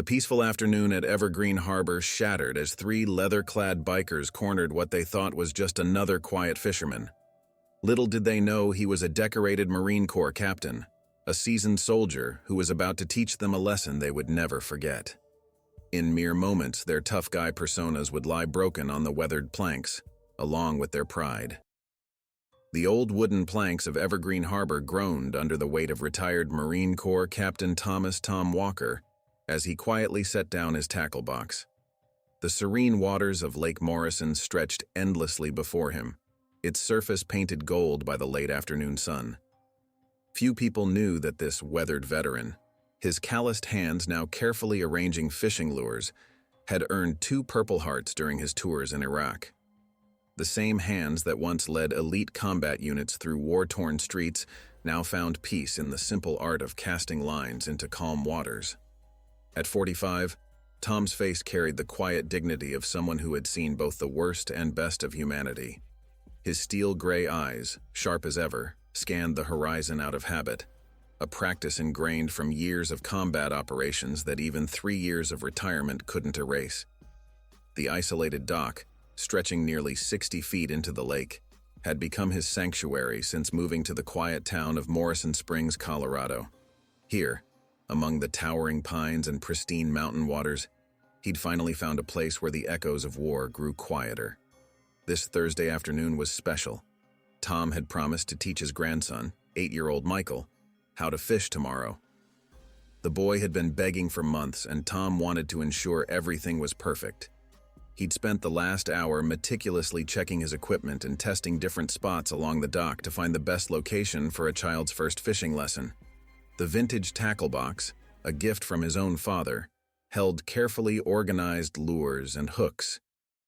The peaceful afternoon at Evergreen Harbor shattered as three leather-clad bikers cornered what they thought was just another quiet fisherman. Little did they know he was a decorated Marine Corps captain, a seasoned soldier who was about to teach them a lesson they would never forget. In mere moments, their tough guy personas would lie broken on the weathered planks, along with their pride. The old wooden planks of Evergreen Harbor groaned under the weight of retired Marine Corps Captain Thomas "Tom" Walker as he quietly set down his tackle box. The serene waters of Lake Morrison stretched endlessly before him, its surface painted gold by the late afternoon sun. Few people knew that this weathered veteran, his calloused hands now carefully arranging fishing lures, had earned 2 Purple Hearts during his tours in Iraq. The same hands that once led elite combat units through war-torn streets now found peace in the simple art of casting lines into calm waters. At 45, Tom's face carried the quiet dignity of someone who had seen both the worst and best of humanity. His steel-gray eyes, sharp as ever, scanned the horizon out of habit, a practice ingrained from years of combat operations that even 3 years of retirement couldn't erase. The isolated dock, stretching nearly 60 feet into the lake, had become his sanctuary since moving to the quiet town of Morrison Springs, Colorado. Here, among the towering pines and pristine mountain waters, he'd finally found a place where the echoes of war grew quieter. This Thursday afternoon was special. Tom had promised to teach his grandson, 8-year-old Michael, how to fish tomorrow. The boy had been begging for months, and Tom wanted to ensure everything was perfect. He'd spent the last hour meticulously checking his equipment and testing different spots along the dock to find the best location for a child's first fishing lesson. The vintage tackle box, a gift from his own father, held carefully organized lures and hooks,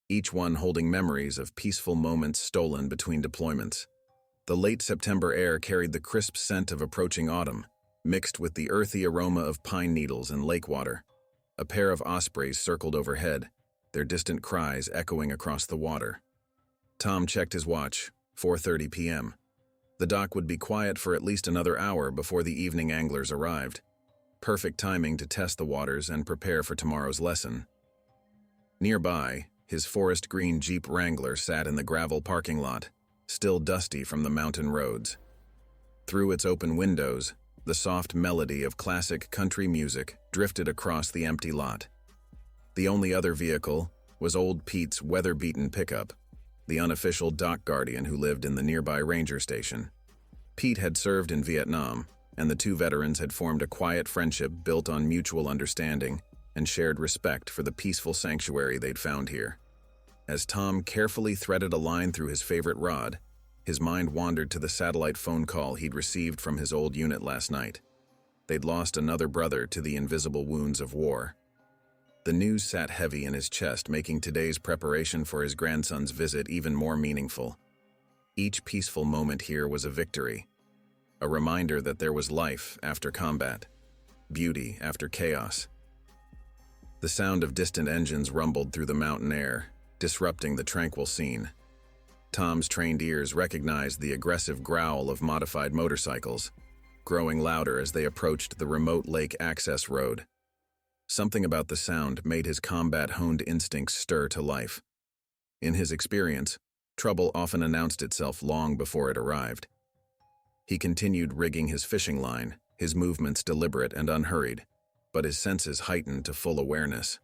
each one holding memories of peaceful moments stolen between deployments. The late September air carried the crisp scent of approaching autumn, mixed with the earthy aroma of pine needles and lake water. A pair of ospreys circled overhead, their distant cries echoing across the water. Tom checked his watch, 4:30 p.m. The dock would be quiet for at least another hour before the evening anglers arrived. Perfect timing to test the waters and prepare for tomorrow's lesson. Nearby, his forest green Jeep Wrangler sat in the gravel parking lot, still dusty from the mountain roads. Through its open windows, the soft melody of classic country music drifted across the empty lot. The only other vehicle was old Pete's weather-beaten pickup, the unofficial dock guardian who lived in the nearby ranger station. Pete had served in Vietnam, and the two veterans had formed a quiet friendship built on mutual understanding and shared respect for the peaceful sanctuary they'd found here. As Tom carefully threaded a line through his favorite rod, his mind wandered to the satellite phone call he'd received from his old unit last night. They'd lost another brother to the invisible wounds of war. The news sat heavy in his chest, making today's preparation for his grandson's visit even more meaningful. Each peaceful moment here was a victory, a reminder that there was life after combat, beauty after chaos. The sound of distant engines rumbled through the mountain air, disrupting the tranquil scene. Tom's trained ears recognized the aggressive growl of modified motorcycles, growing louder as they approached the remote lake access road. Something about the sound made his combat-honed instincts stir to life. In his experience, trouble often announced itself long before it arrived. He continued rigging his fishing line, his movements deliberate and unhurried, but his senses heightened to full awareness.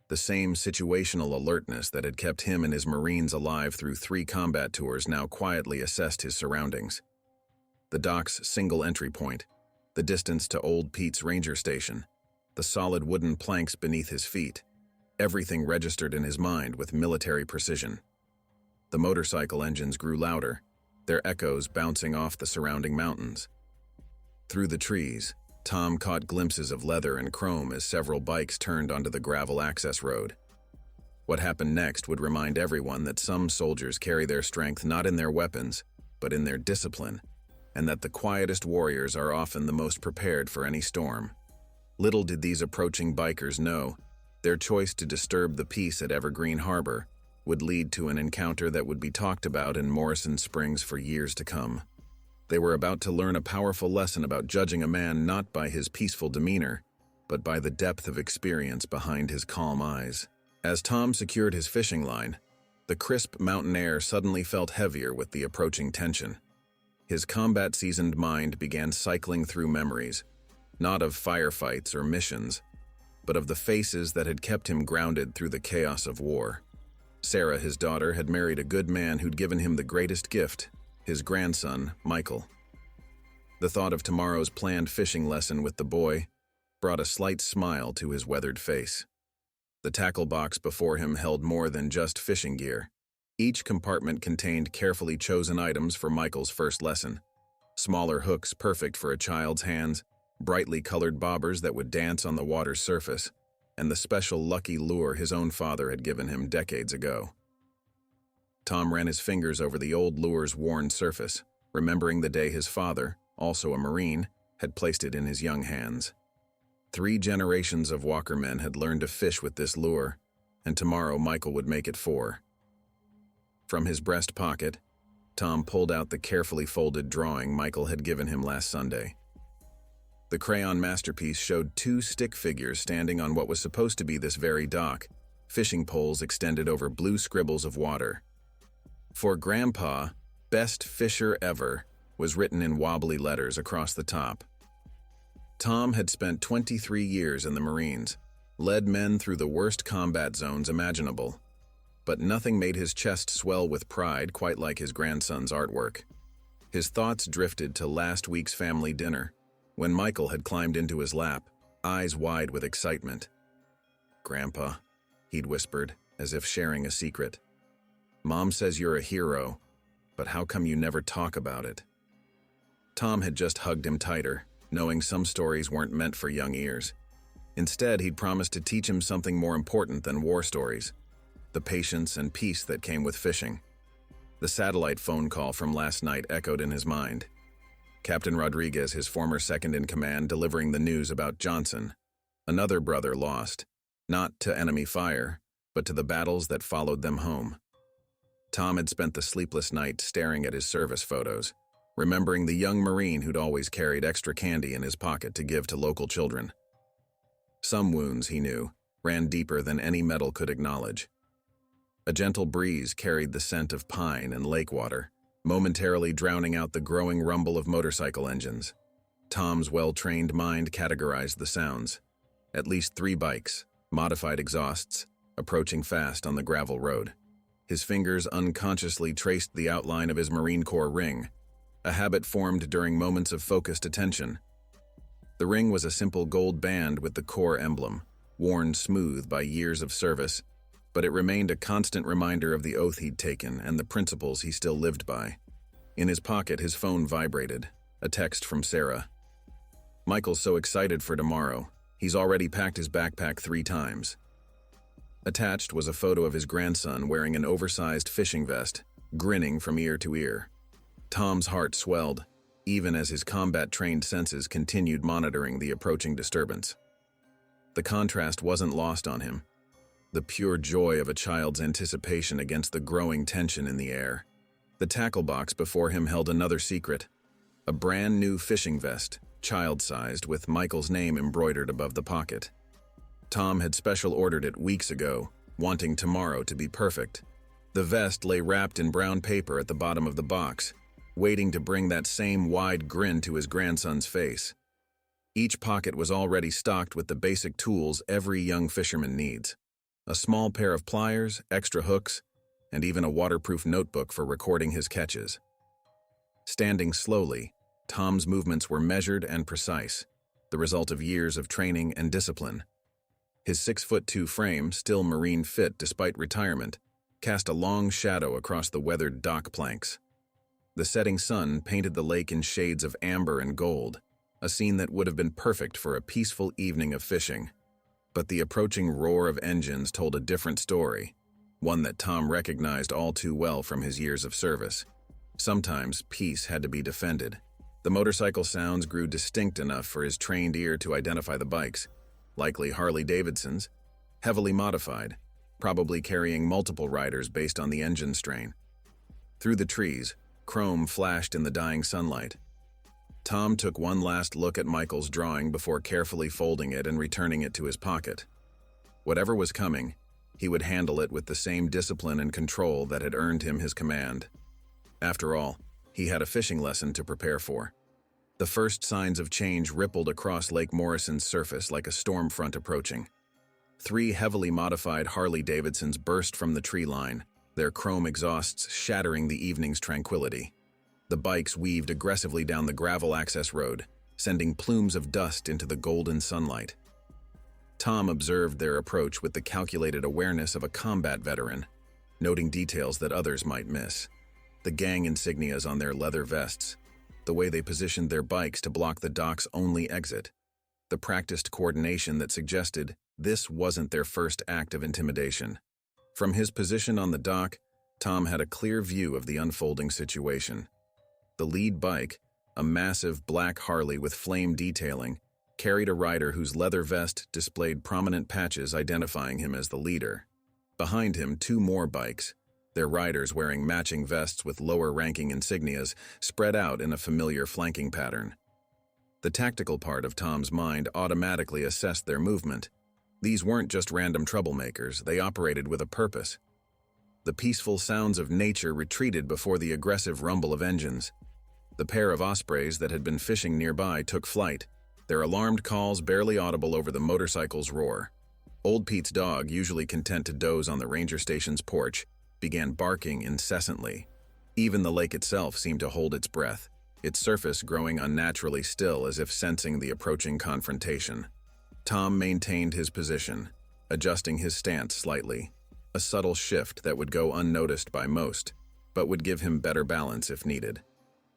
The same situational alertness that had kept him and his Marines alive through 3 combat tours now quietly assessed his surroundings. The dock's single entry point, the distance to old Pete's ranger station, the solid wooden planks beneath his feet, everything registered in his mind with military precision. The motorcycle engines grew louder, their echoes bouncing off the surrounding mountains. Through the trees, Tom caught glimpses of leather and chrome as several bikes turned onto the gravel access road. What happened next would remind everyone that some soldiers carry their strength not in their weapons, but in their discipline, and that the quietest warriors are often the most prepared for any storm. Little did these approaching bikers know, their choice to disturb the peace at Evergreen Harbor would lead to an encounter that would be talked about in Morrison Springs for years to come. They were about to learn a powerful lesson about judging a man not by his peaceful demeanor, but by the depth of experience behind his calm eyes. As Tom secured his fishing line, the crisp mountain air suddenly felt heavier with the approaching tension. His combat-seasoned mind began cycling through memories, not of firefights or missions, but of the faces that had kept him grounded through the chaos of war. Sarah, his daughter, had married a good man who'd given him the greatest gift, his grandson, Michael. The thought of tomorrow's planned fishing lesson with the boy brought a slight smile to his weathered face. The tackle box before him held more than just fishing gear. Each compartment contained carefully chosen items for Michael's first lesson. Smaller hooks perfect for a child's hands, brightly colored bobbers that would dance on the water's surface, and the special lucky lure his own father had given him decades ago. Tom ran his fingers over the old lure's worn surface, remembering the day his father, also a Marine, had placed it in his young hands. 3 generations of Walker men had learned to fish with this lure, and tomorrow Michael would make it 4. From his breast pocket, Tom pulled out the carefully folded drawing Michael had given him last Sunday. The crayon masterpiece showed 2 stick figures standing on what was supposed to be this very dock, fishing poles extended over blue scribbles of water. "For Grandpa, best fisher ever," was written in wobbly letters across the top. Tom had spent 23 years in the Marines, led men through the worst combat zones imaginable, but nothing made his chest swell with pride quite like his grandson's artwork. His thoughts drifted to last week's family dinner, when Michael had climbed into his lap, eyes wide with excitement. "Grandpa," he'd whispered, as if sharing a secret. "Mom says you're a hero, but how come you never talk about it?" Tom had just hugged him tighter, knowing some stories weren't meant for young ears. Instead, he'd promised to teach him something more important than war stories: the patience and peace that came with fishing. The satellite phone call from last night echoed in his mind. Captain Rodriguez, his former second-in-command, delivering the news about Johnson, another brother lost, not to enemy fire, but to the battles that followed them home. Tom had spent the sleepless night staring at his service photos, remembering the young Marine who'd always carried extra candy in his pocket to give to local children. Some wounds, he knew, ran deeper than any metal could acknowledge. A gentle breeze carried the scent of pine and lake water, momentarily drowning out the growing rumble of motorcycle engines. Tom's well-trained mind categorized the sounds. At least 3 bikes, modified exhausts, approaching fast on the gravel road. His fingers unconsciously traced the outline of his Marine Corps ring, a habit formed during moments of focused attention. The ring was a simple gold band with the Corps emblem, worn smooth by years of service, but it remained a constant reminder of the oath he'd taken and the principles he still lived by. In his pocket, his phone vibrated, a text from Sarah. "Michael's so excited for tomorrow, he's already packed his backpack 3 times. Attached was a photo of his grandson wearing an oversized fishing vest, grinning from ear to ear. Tom's heart swelled, even as his combat-trained senses continued monitoring the approaching disturbance. The contrast wasn't lost on him. The pure joy of a child's anticipation against the growing tension in the air. The tackle box before him held another secret, a brand new fishing vest, child-sized, with Michael's name embroidered above the pocket. Tom had special ordered it weeks ago, wanting tomorrow to be perfect. The vest lay wrapped in brown paper at the bottom of the box, waiting to bring that same wide grin to his grandson's face. Each pocket was already stocked with the basic tools every young fisherman needs: a small pair of pliers, extra hooks, and even a waterproof notebook for recording his catches. Standing slowly, Tom's movements were measured and precise, the result of years of training and discipline. His 6'2" frame, still marine fit despite retirement, cast a long shadow across the weathered dock planks. The setting sun painted the lake in shades of amber and gold, a scene that would have been perfect for a peaceful evening of fishing. But the approaching roar of engines told a different story, one that Tom recognized all too well from his years of service. Sometimes peace had to be defended. The motorcycle sounds grew distinct enough for his trained ear to identify the bikes, likely Harley-Davidsons, heavily modified, probably carrying multiple riders based on the engine strain. Through the trees, chrome flashed in the dying sunlight. Tom took one last look at Michael's drawing before carefully folding it and returning it to his pocket. Whatever was coming, he would handle it with the same discipline and control that had earned him his command. After all, he had a fishing lesson to prepare for. The first signs of change rippled across Lake Morrison's surface like a storm front approaching. 3 heavily modified Harley-Davidsons burst from the tree line, their chrome exhausts shattering the evening's tranquility. The bikes weaved aggressively down the gravel access road, sending plumes of dust into the golden sunlight. Tom observed their approach with the calculated awareness of a combat veteran, noting details that others might miss. The gang insignias on their leather vests, the way they positioned their bikes to block the dock's only exit, the practiced coordination that suggested this wasn't their first act of intimidation. From his position on the dock, Tom had a clear view of the unfolding situation. The lead bike, a massive black Harley with flame detailing, carried a rider whose leather vest displayed prominent patches identifying him as the leader. Behind him, 2 more bikes, their riders wearing matching vests with lower-ranking insignias, spread out in a familiar flanking pattern. The tactical part of Tom's mind automatically assessed their movement. These weren't just random troublemakers, they operated with a purpose. The peaceful sounds of nature retreated before the aggressive rumble of engines. The pair of ospreys that had been fishing nearby took flight, their alarmed calls barely audible over the motorcycle's roar. Old Pete's dog, usually content to doze on the ranger station's porch, began barking incessantly. Even the lake itself seemed to hold its breath, its surface growing unnaturally still as if sensing the approaching confrontation. Tom maintained his position, adjusting his stance slightly, a subtle shift that would go unnoticed by most, but would give him better balance if needed.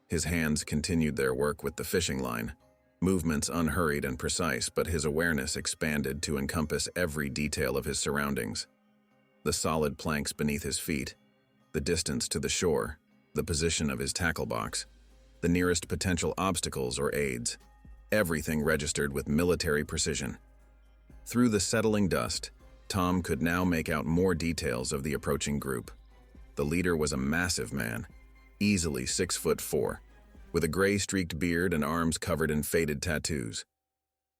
His hands continued their work with the fishing line, movements unhurried and precise, but his awareness expanded to encompass every detail of his surroundings. The solid planks beneath his feet, the distance to the shore, the position of his tackle box, the nearest potential obstacles or aids. Everything registered with military precision. Through the settling dust, Tom could now make out more details of the approaching group. The leader was a massive man, easily 6'4", with a gray-streaked beard and arms covered in faded tattoos.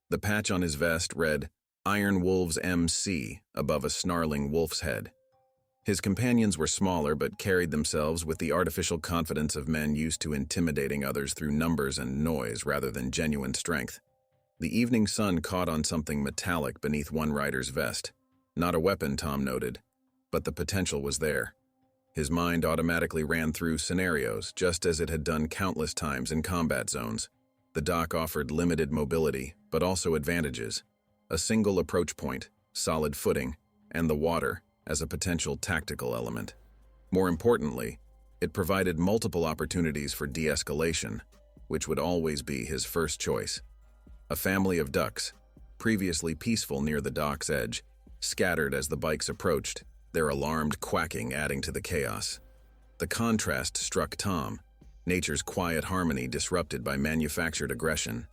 The patch on his vest read, "Iron Wolves MC," above a snarling wolf's head. His companions were smaller but carried themselves with the artificial confidence of men used to intimidating others through numbers and noise rather than genuine strength. The evening sun caught on something metallic beneath one rider's vest. Not a weapon, Tom noted, but the potential was there. His mind automatically ran through scenarios, just as it had done countless times in combat zones. The dock offered limited mobility, but also advantages. A single approach point, solid footing, and the water as a potential tactical element. More importantly, it provided multiple opportunities for de-escalation, which would always be his first choice. A family of ducks, previously peaceful near the dock's edge, scattered as the bikes approached, their alarmed quacking adding to the chaos. The contrast struck Tom, nature's quiet harmony disrupted by manufactured aggression.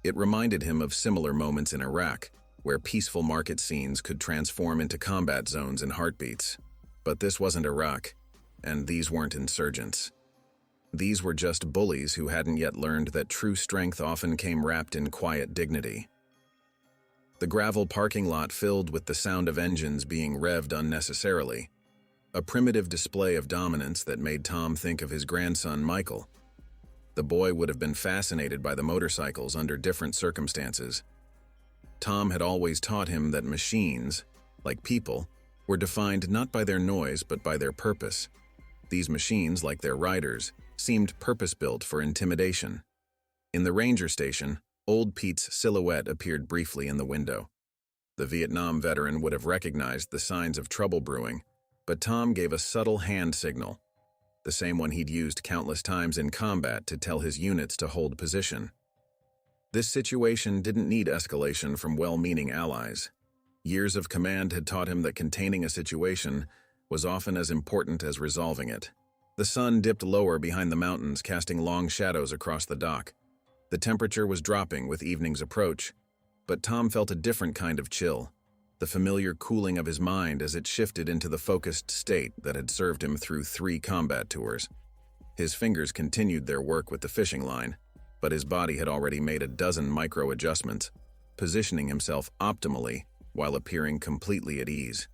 It reminded him of similar moments in Iraq, where peaceful market scenes could transform into combat zones in heartbeats. But this wasn't Iraq, and these weren't insurgents. These were just bullies who hadn't yet learned that true strength often came wrapped in quiet dignity. The gravel parking lot filled with the sound of engines being revved unnecessarily, a primitive display of dominance that made Tom think of his grandson Michael. The boy would have been fascinated by the motorcycles under different circumstances. Tom had always taught him that machines, like people, were defined not by their noise but by their purpose. These machines, like their riders, seemed purpose-built for intimidation. In the ranger station, Old Pete's silhouette appeared briefly in the window. The Vietnam veteran would have recognized the signs of trouble brewing, but Tom gave a subtle hand signal, the same one he'd used countless times in combat to tell his units to hold position. This situation didn't need escalation from well-meaning allies. Years of command had taught him that containing a situation was often as important as resolving it. The sun dipped lower behind the mountains, casting long shadows across the dock. The temperature was dropping with evening's approach, but Tom felt a different kind of chill, the familiar cooling of his mind as it shifted into the focused state that had served him through 3 combat tours. His fingers continued their work with the fishing line, but his body had already made a dozen micro-adjustments, positioning himself optimally while appearing completely at ease.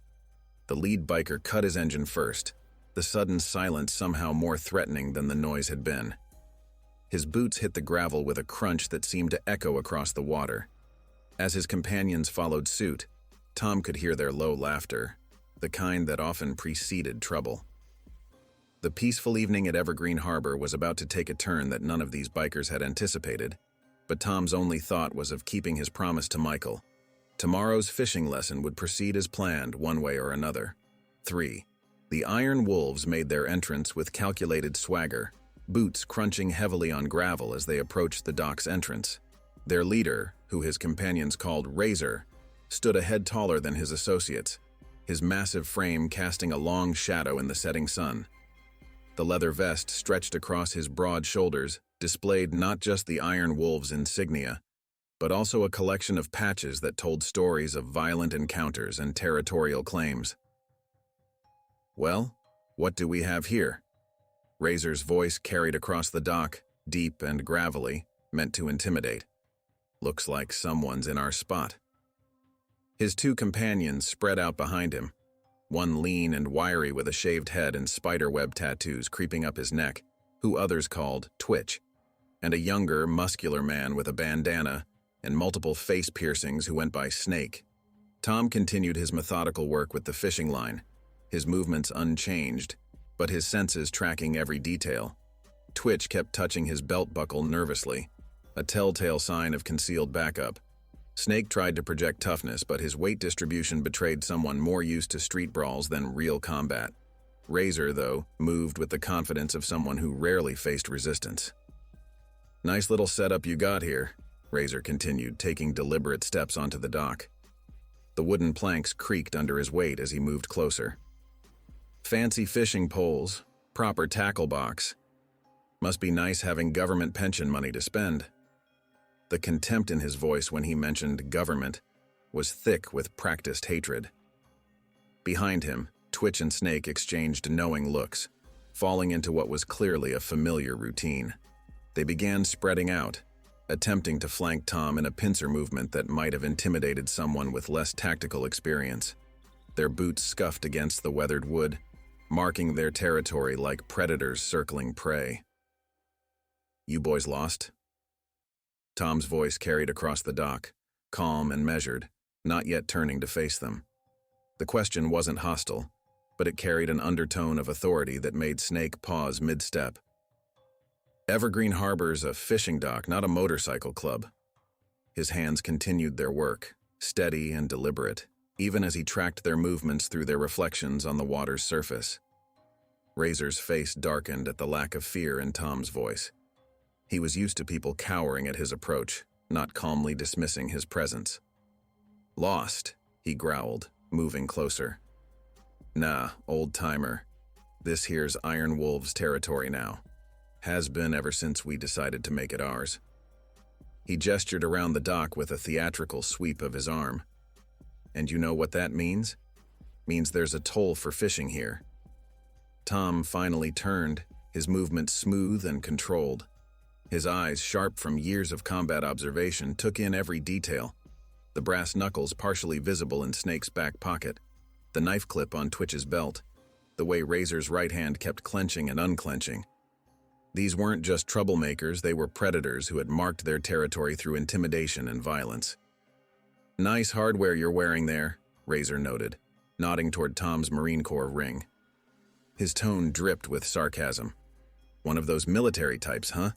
The lead biker cut his engine first, the sudden silence somehow more threatening than the noise had been. His boots hit the gravel with a crunch that seemed to echo across the water. As his companions followed suit, Tom could hear their low laughter, the kind that often preceded trouble. The peaceful evening at Evergreen Harbor was about to take a turn that none of these bikers had anticipated, but Tom's only thought was of keeping his promise to Michael. Tomorrow's fishing lesson would proceed as planned, one way or another. 3. The Iron Wolves made their entrance with calculated swagger, boots crunching heavily on gravel as they approached the dock's entrance. Their leader, who his companions called Razor, stood a head taller than his associates, his massive frame casting a long shadow in the setting sun. The leather vest stretched across his broad shoulders displayed not just the Iron Wolves insignia, but also a collection of patches that told stories of violent encounters and territorial claims. "Well, what do we have here?" Razor's voice carried across the dock, deep and gravelly, meant to intimidate. "Looks like someone's in our spot." His two companions spread out behind him, one lean and wiry with a shaved head and spiderweb tattoos creeping up his neck, who others called Twitch, and a younger, muscular man with a bandana and multiple face piercings who went by Snake. Tom continued his methodical work with the fishing line, his movements unchanged, but his senses tracking every detail. Twitch kept touching his belt buckle nervously, a telltale sign of concealed backup. Snake tried to project toughness, but his weight distribution betrayed someone more used to street brawls than real combat. Razor, though, moved with the confidence of someone who rarely faced resistance. "Nice little setup you got here," Razor continued, taking deliberate steps onto the dock. The wooden planks creaked under his weight as he moved closer. "Fancy fishing poles, proper tackle box. Must be nice having government pension money to spend." The contempt in his voice when he mentioned government was thick with practiced hatred. Behind him, Twitch and Snake exchanged knowing looks, falling into what was clearly a familiar routine. They began spreading out, attempting to flank Tom in a pincer movement that might have intimidated someone with less tactical experience. Their boots scuffed against the weathered wood, marking their territory like predators circling prey. "You boys lost?" Tom's voice carried across the dock, calm and measured, not yet turning to face them. The question wasn't hostile, but it carried an undertone of authority that made Snake pause mid-step. "Evergreen Harbor's a fishing dock, not a motorcycle club." His hands continued their work, steady and deliberate, even as he tracked their movements through their reflections on the water's surface. Razor's face darkened at the lack of fear in Tom's voice. He was used to people cowering at his approach, not calmly dismissing his presence. "Lost," he growled, moving closer. "Nah, old-timer. This here's Iron Wolves territory now. Has been ever since we decided to make it ours." He gestured around the dock with a theatrical sweep of his arm. "And you know what that means? Means there's a toll for fishing here." Tom finally turned, his movements smooth and controlled. His eyes, sharp from years of combat observation, took in every detail. The brass knuckles partially visible in Snake's back pocket, the knife clip on Twitch's belt, the way Razor's right hand kept clenching and unclenching. These weren't just troublemakers, they were predators who had marked their territory through intimidation and violence. "Nice hardware you're wearing there," Razor noted, nodding toward Tom's Marine Corps ring. His tone dripped with sarcasm. "One of those military types, huh?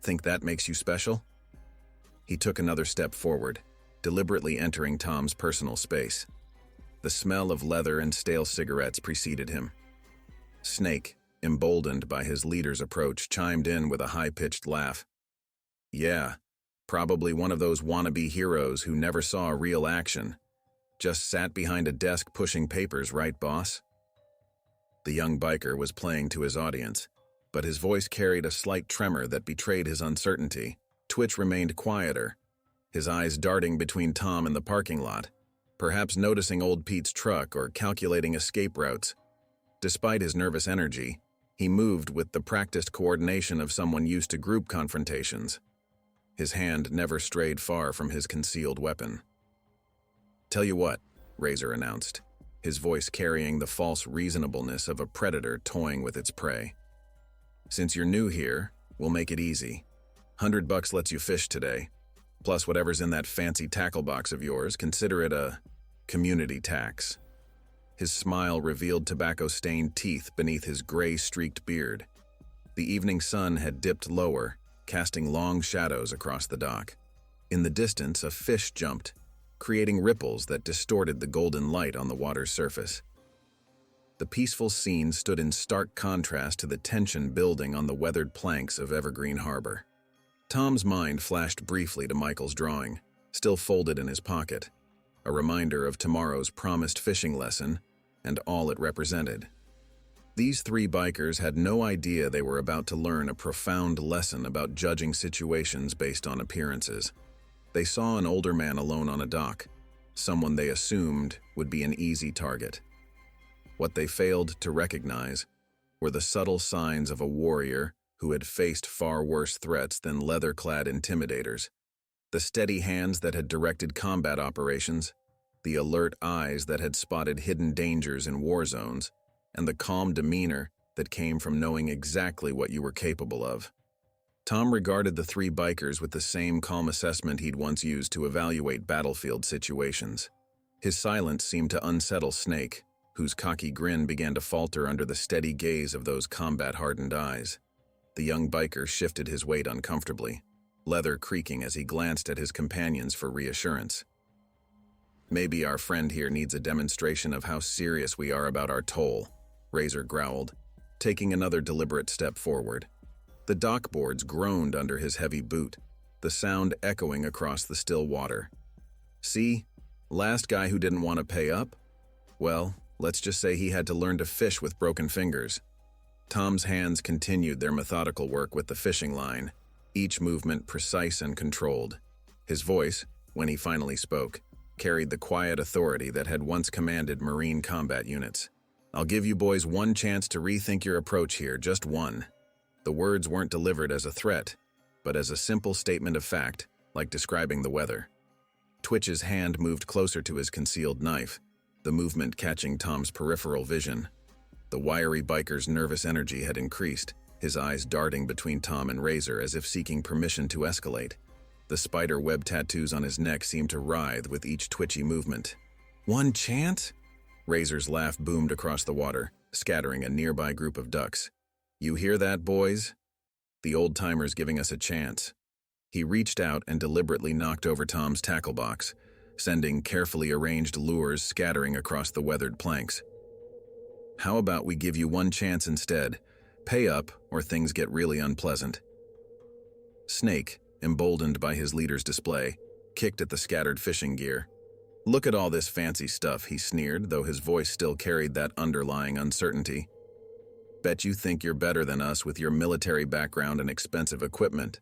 Think that makes you special?" He took another step forward, deliberately entering Tom's personal space. The smell of leather and stale cigarettes preceded him. Snake, emboldened by his leader's approach, chimed in with a high-pitched laugh. "Yeah, probably one of those wannabe heroes who never saw real action. Just sat behind a desk pushing papers, right, boss?" The young biker was playing to his audience, but his voice carried a slight tremor that betrayed his uncertainty. Twitch remained quieter, his eyes darting between Tom and the parking lot, perhaps noticing old Pete's truck or calculating escape routes. Despite his nervous energy, He moved with the practiced coordination of someone used to group confrontations. His hand never strayed far from his concealed weapon. "Tell you what," Razor announced, his voice carrying the false reasonableness of a predator toying with its prey. "Since you're new here, we'll make it easy. $100 lets you fish today. Plus whatever's in that fancy tackle box of yours, consider it a community tax." His smile revealed tobacco-stained teeth beneath his gray-streaked beard. The evening sun had dipped lower, casting long shadows across the dock. In the distance, a fish jumped, creating ripples that distorted the golden light on the water's surface. The peaceful scene stood in stark contrast to the tension building on the weathered planks of Evergreen Harbor. Tom's mind flashed briefly to Michael's drawing, still folded in his pocket, a reminder of tomorrow's promised fishing lesson and all it represented. These three bikers had no idea they were about to learn a profound lesson about judging situations based on appearances. They saw an older man alone on a dock, someone they assumed would be an easy target. What they failed to recognize were the subtle signs of a warrior who had faced far worse threats than leather-clad intimidators. The steady hands that had directed combat operations, the alert eyes that had spotted hidden dangers in war zones, and the calm demeanor that came from knowing exactly what you were capable of. Tom regarded the three bikers with the same calm assessment he'd once used to evaluate battlefield situations. His silence seemed to unsettle Snake, whose cocky grin began to falter under the steady gaze of those combat-hardened eyes. The young biker shifted his weight uncomfortably, leather creaking as he glanced at his companions for reassurance. "Maybe our friend here needs a demonstration of how serious we are about our toll," Razor growled, taking another deliberate step forward. The dock boards groaned under his heavy boot, the sound echoing across the still water. "See? Last guy who didn't want to pay up? Well, let's just say he had to learn to fish with broken fingers." Tom's hands continued their methodical work with the fishing line, each movement precise and controlled. His voice, when he finally spoke, carried the quiet authority that had once commanded Marine combat units. "I'll give you boys one chance to rethink your approach here, just one." The words weren't delivered as a threat, but as a simple statement of fact, like describing the weather. Twitch's hand moved closer to his concealed knife, the movement catching Tom's peripheral vision. The wiry biker's nervous energy had increased, his eyes darting between Tom and Razor as if seeking permission to escalate. The spider web tattoos on his neck seemed to writhe with each twitchy movement. "One chance?" Razor's laugh boomed across the water, scattering a nearby group of ducks. "You hear that, boys? The old-timer's giving us a chance." He reached out and deliberately knocked over Tom's tackle box, sending carefully arranged lures scattering across the weathered planks. "How about we give you one chance instead? Pay up, or things get really unpleasant." Snake, emboldened by his leader's display, kicked at the scattered fishing gear. "Look at all this fancy stuff," he sneered, though his voice still carried that underlying uncertainty. "Bet you think you're better than us with your military background and expensive equipment."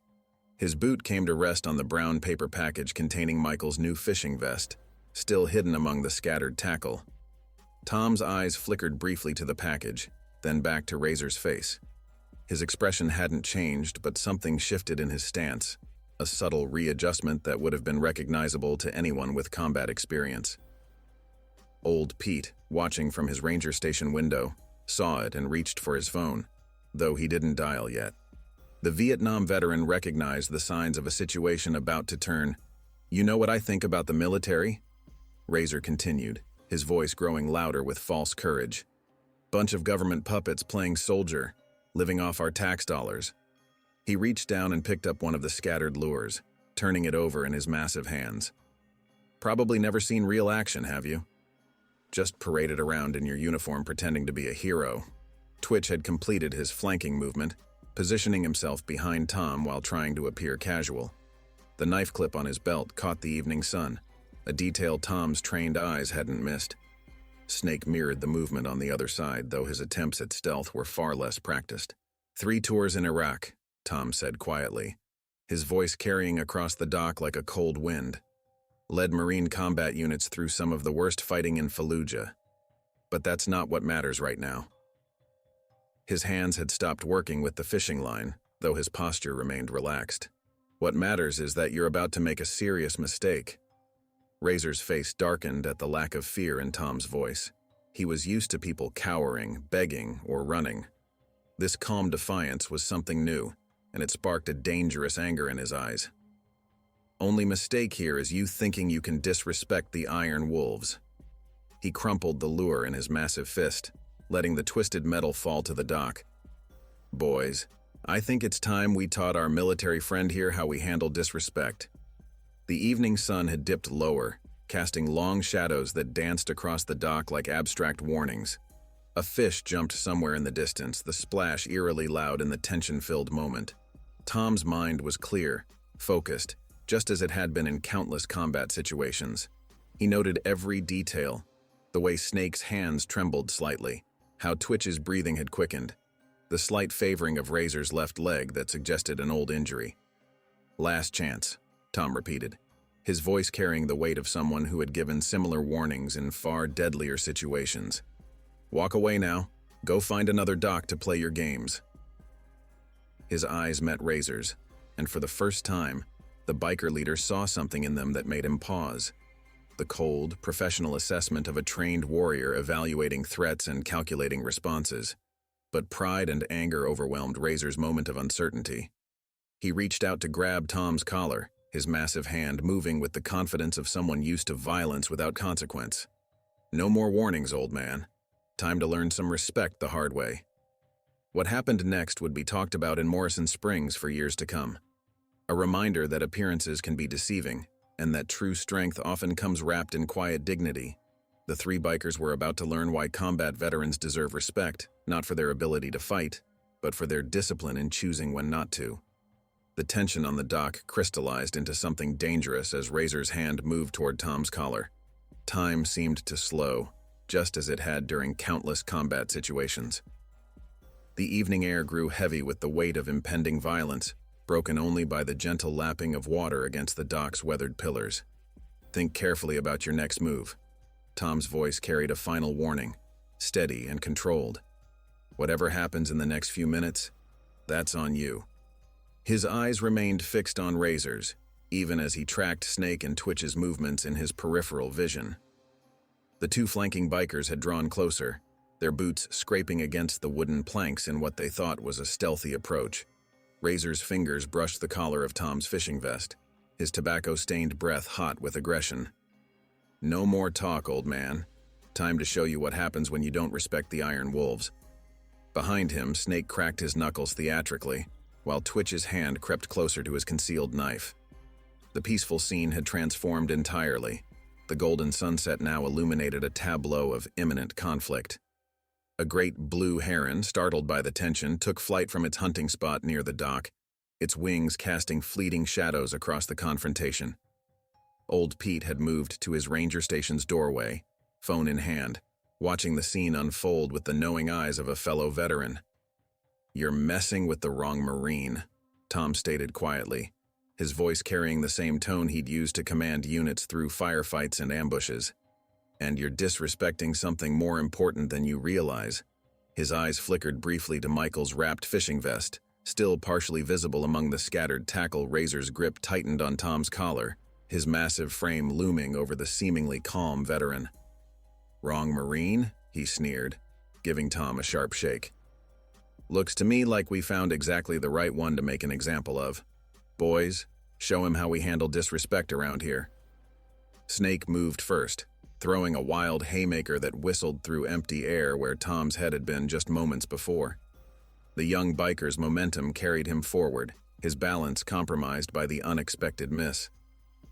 His boot came to rest on the brown paper package containing Michael's new fishing vest, still hidden among the scattered tackle. Tom's eyes flickered briefly to the package, then back to Razor's face. His expression hadn't changed, but something shifted in his stance, a subtle readjustment that would have been recognizable to anyone with combat experience. Old Pete, watching from his ranger station window, saw it and reached for his phone, though he didn't dial yet. The Vietnam veteran recognized the signs of a situation about to turn. "You know what I think about the military?" Razor continued, his voice growing louder with false courage. "Bunch of government puppets playing soldier, living off our tax dollars." He reached down and picked up one of the scattered lures, turning it over in his massive hands. "Probably never seen real action, have you? Just paraded around in your uniform pretending to be a hero." Twitch had completed his flanking movement, positioning himself behind Tom while trying to appear casual. The knife clip on his belt caught the evening sun, a detail Tom's trained eyes hadn't missed. Snake mirrored the movement on the other side, though his attempts at stealth were far less practiced. "3 tours in Iraq," Tom said quietly, his voice carrying across the dock like a cold wind. "Led Marine combat units through some of the worst fighting in Fallujah. But that's not what matters right now." His hands had stopped working with the fishing line, though his posture remained relaxed. "What matters is that you're about to make a serious mistake." Razor's face darkened at the lack of fear in Tom's voice. He was used to people cowering, begging, or running. This calm defiance was something new, and it sparked a dangerous anger in his eyes. "Only mistake here is you thinking you can disrespect the Iron Wolves." He crumpled the lure in his massive fist, letting the twisted metal fall to the dock. "Boys, I think it's time we taught our military friend here how we handle disrespect." The evening sun had dipped lower, casting long shadows that danced across the dock like abstract warnings. A fish jumped somewhere in the distance, the splash eerily loud in the tension-filled moment. Tom's mind was clear, focused, just as it had been in countless combat situations. He noted every detail, the way Snake's hands trembled slightly, how Twitch's breathing had quickened, the slight favoring of Razor's left leg that suggested an old injury. "Last chance," Tom repeated, his voice carrying the weight of someone who had given similar warnings in far deadlier situations. "Walk away now. Go find another dock to play your games." His eyes met Razor's, and for the first time, the biker leader saw something in them that made him pause. The cold, professional assessment of a trained warrior evaluating threats and calculating responses. But pride and anger overwhelmed Razor's moment of uncertainty. He reached out to grab Tom's collar, his massive hand moving with the confidence of someone used to violence without consequence. "No more warnings, old man. Time to learn some respect the hard way." What happened next would be talked about in Morrison Springs for years to come. A reminder that appearances can be deceiving, and that true strength often comes wrapped in quiet dignity. The three bikers were about to learn why combat veterans deserve respect, not for their ability to fight, but for their discipline in choosing when not to. The tension on the dock crystallized into something dangerous as Razor's hand moved toward Tom's collar. Time seemed to slow, just as it had during countless combat situations. The evening air grew heavy with the weight of impending violence, broken only by the gentle lapping of water against the dock's weathered pillars. "Think carefully about your next move." Tom's voice carried a final warning, steady and controlled. "Whatever happens in the next few minutes, that's on you." His eyes remained fixed on Razor's, even as he tracked Snake and Twitch's movements in his peripheral vision. The two flanking bikers had drawn closer, their boots scraping against the wooden planks in what they thought was a stealthy approach. Razor's fingers brushed the collar of Tom's fishing vest, his tobacco-stained breath hot with aggression. "No more talk, old man. Time to show you what happens when you don't respect the Iron Wolves." Behind him, Snake cracked his knuckles theatrically, while Twitch's hand crept closer to his concealed knife. The peaceful scene had transformed entirely. The golden sunset now illuminated a tableau of imminent conflict. A great blue heron, startled by the tension, took flight from its hunting spot near the dock, its wings casting fleeting shadows across the confrontation. Old Pete had moved to his ranger station's doorway, phone in hand, watching the scene unfold with the knowing eyes of a fellow veteran. "You're messing with the wrong Marine," Tom stated quietly, his voice carrying the same tone he'd used to command units through firefights and ambushes. "And you're disrespecting something more important than you realize." His eyes flickered briefly to Michael's wrapped fishing vest, still partially visible among the scattered tackle. Razor's grip tightened on Tom's collar, his massive frame looming over the seemingly calm veteran. "Wrong Marine?" he sneered, giving Tom a sharp shake. "Looks to me like we found exactly the right one to make an example of. Boys, show him how we handle disrespect around here." Snake moved first, throwing a wild haymaker that whistled through empty air where Tom's head had been just moments before. The young biker's momentum carried him forward, his balance compromised by the unexpected miss.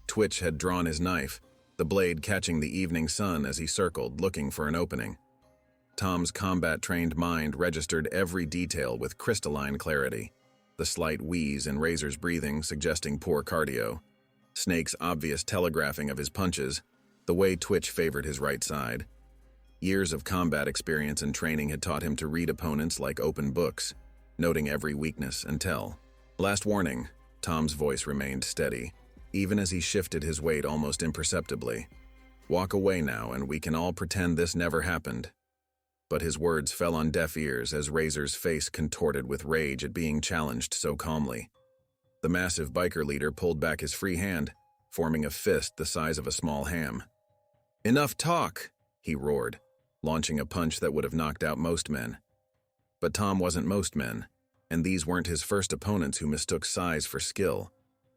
Twitch had drawn his knife, the blade catching the evening sun as he circled, looking for an opening. Tom's combat-trained mind registered every detail with crystalline clarity, the slight wheeze in Razor's breathing suggesting poor cardio, Snake's obvious telegraphing of his punches, the way Twitch favored his right side. Years of combat experience and training had taught him to read opponents like open books, noting every weakness until... "Last warning," Tom's voice remained steady, even as he shifted his weight almost imperceptibly. "Walk away now and we can all pretend this never happened." But his words fell on deaf ears as Razor's face contorted with rage at being challenged so calmly. The massive biker leader pulled back his free hand, forming a fist the size of a small ham. "Enough talk!" he roared, launching a punch that would have knocked out most men. But Tom wasn't most men, and these weren't his first opponents who mistook size for skill.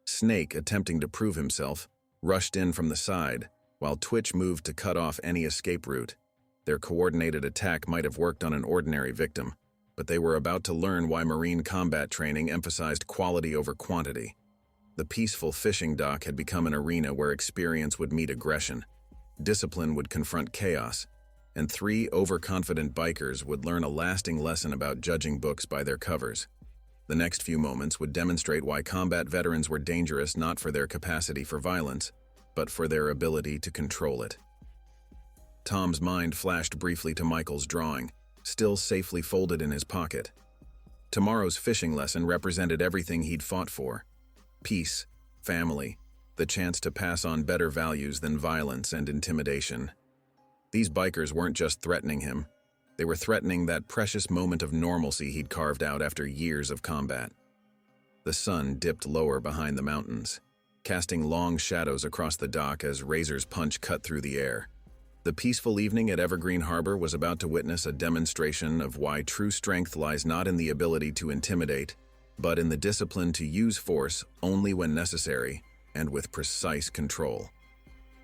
Snake, attempting to prove himself, rushed in from the side, while Twitch moved to cut off any escape route. Their coordinated attack might have worked on an ordinary victim, but they were about to learn why Marine combat training emphasized quality over quantity. The peaceful fishing dock had become an arena where experience would meet aggression, discipline would confront chaos, and three overconfident bikers would learn a lasting lesson about judging books by their covers. The next few moments would demonstrate why combat veterans were dangerous not for their capacity for violence, but for their ability to control it. Tom's mind flashed briefly to Michael's drawing, still safely folded in his pocket. Tomorrow's fishing lesson represented everything he'd fought for: peace, family, the chance to pass on better values than violence and intimidation. These bikers weren't just threatening him, they were threatening that precious moment of normalcy he'd carved out after years of combat. The sun dipped lower behind the mountains, casting long shadows across the dock as Razor's punch cut through the air. The peaceful evening at Evergreen Harbor was about to witness a demonstration of why true strength lies not in the ability to intimidate, but in the discipline to use force only when necessary and with precise control.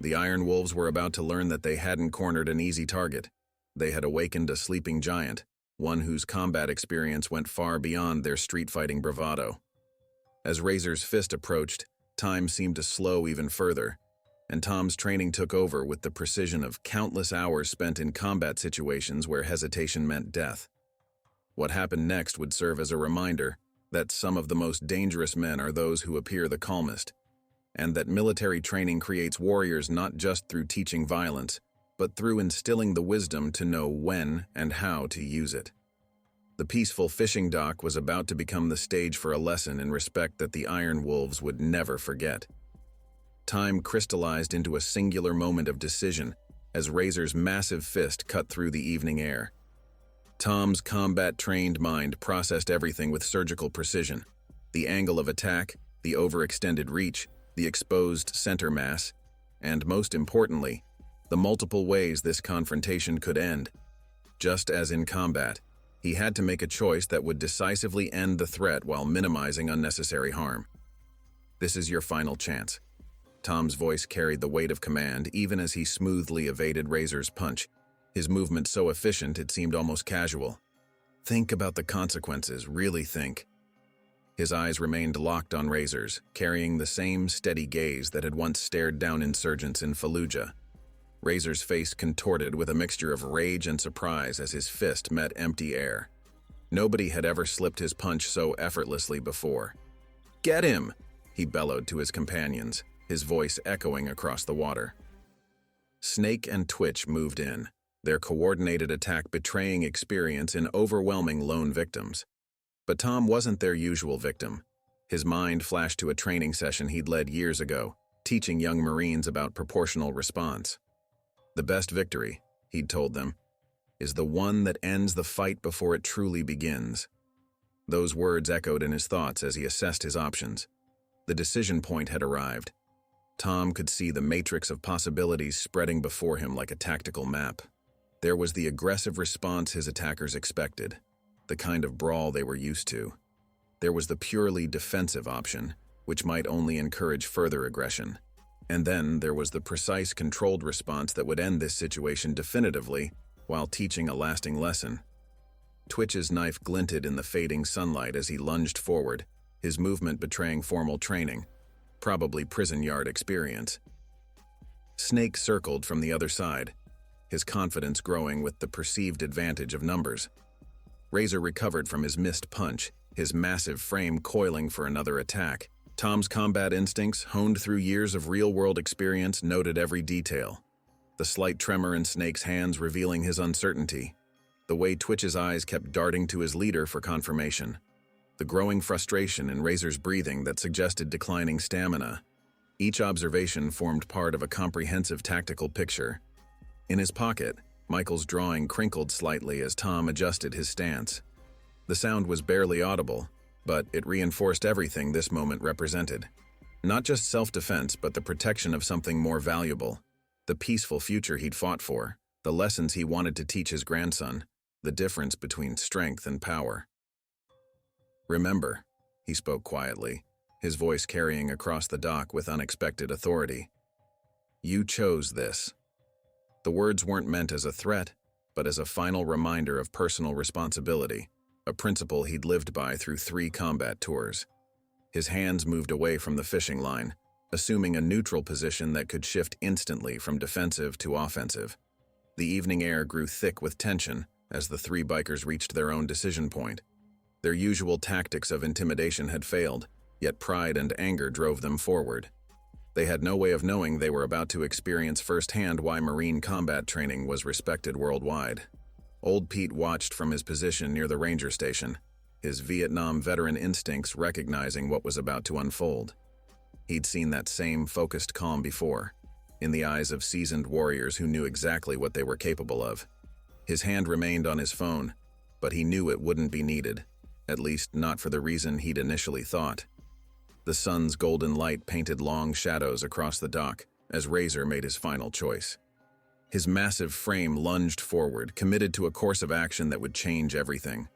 The Iron Wolves were about to learn that they hadn't cornered an easy target. They had awakened a sleeping giant, one whose combat experience went far beyond their street-fighting bravado. As Razor's fist approached, time seemed to slow even further, and Tom's training took over with the precision of countless hours spent in combat situations where hesitation meant death. What happened next would serve as a reminder that some of the most dangerous men are those who appear the calmest, and that military training creates warriors not just through teaching violence, but through instilling the wisdom to know when and how to use it. The peaceful fishing dock was about to become the stage for a lesson in respect that the Iron Wolves would never forget. Time crystallized into a singular moment of decision as Razor's massive fist cut through the evening air. Tom's combat-trained mind processed everything with surgical precision: the angle of attack, the overextended reach, the exposed center mass, and most importantly, the multiple ways this confrontation could end. Just as in combat, he had to make a choice that would decisively end the threat while minimizing unnecessary harm. "This is your final chance." Tom's voice carried the weight of command even as he smoothly evaded Razor's punch, his movement so efficient it seemed almost casual. "Think about the consequences, really think." His eyes remained locked on Razor's, carrying the same steady gaze that had once stared down insurgents in Fallujah. Razor's face contorted with a mixture of rage and surprise as his fist met empty air. Nobody had ever slipped his punch so effortlessly before. "Get him!" he bellowed to his companions, his voice echoing across the water. Snake and Twitch moved in, their coordinated attack betraying experience in overwhelming lone victims. But Tom wasn't their usual victim. His mind flashed to a training session he'd led years ago, teaching young Marines about proportional response. "The best victory," he'd told them, "is the one that ends the fight before it truly begins." Those words echoed in his thoughts as he assessed his options. The decision point had arrived. Tom could see the matrix of possibilities spreading before him like a tactical map. There was the aggressive response his attackers expected, the kind of brawl they were used to. There was the purely defensive option, which might only encourage further aggression. And then there was the precise, controlled response that would end this situation definitively while teaching a lasting lesson. Twitch's knife glinted in the fading sunlight as he lunged forward, his movement betraying formal training, probably prison yard experience. Snake circled from the other side, his confidence growing with the perceived advantage of numbers. Razor recovered from his missed punch, his massive frame coiling for another attack. Tom's combat instincts, honed through years of real-world experience, noted every detail. The slight tremor in Snake's hands revealing his uncertainty. The way Twitch's eyes kept darting to his leader for confirmation. The growing frustration in Razor's breathing that suggested declining stamina. Each observation formed part of a comprehensive tactical picture. In his pocket, Michael's drawing crinkled slightly as Tom adjusted his stance. The sound was barely audible, but it reinforced everything this moment represented. Not just self-defense, but the protection of something more valuable. The peaceful future he'd fought for, the lessons he wanted to teach his grandson, the difference between strength and power. "Remember," he spoke quietly, his voice carrying across the dock with unexpected authority. "You chose this." The words weren't meant as a threat, but as a final reminder of personal responsibility, a principle he'd lived by through 3 combat tours. His hands moved away from the fishing line, assuming a neutral position that could shift instantly from defensive to offensive. The evening air grew thick with tension as the 3 bikers reached their own decision point. Their usual tactics of intimidation had failed, yet pride and anger drove them forward. They had no way of knowing they were about to experience firsthand why Marine combat training was respected worldwide. Old Pete watched from his position near the ranger station, his Vietnam veteran instincts recognizing what was about to unfold. He'd seen that same focused calm before, in the eyes of seasoned warriors who knew exactly what they were capable of. His hand remained on his phone, but he knew it wouldn't be needed, at least not for the reason he'd initially thought. The sun's golden light painted long shadows across the dock as Razor made his final choice. His massive frame lunged forward, committed to a course of action that would change everything.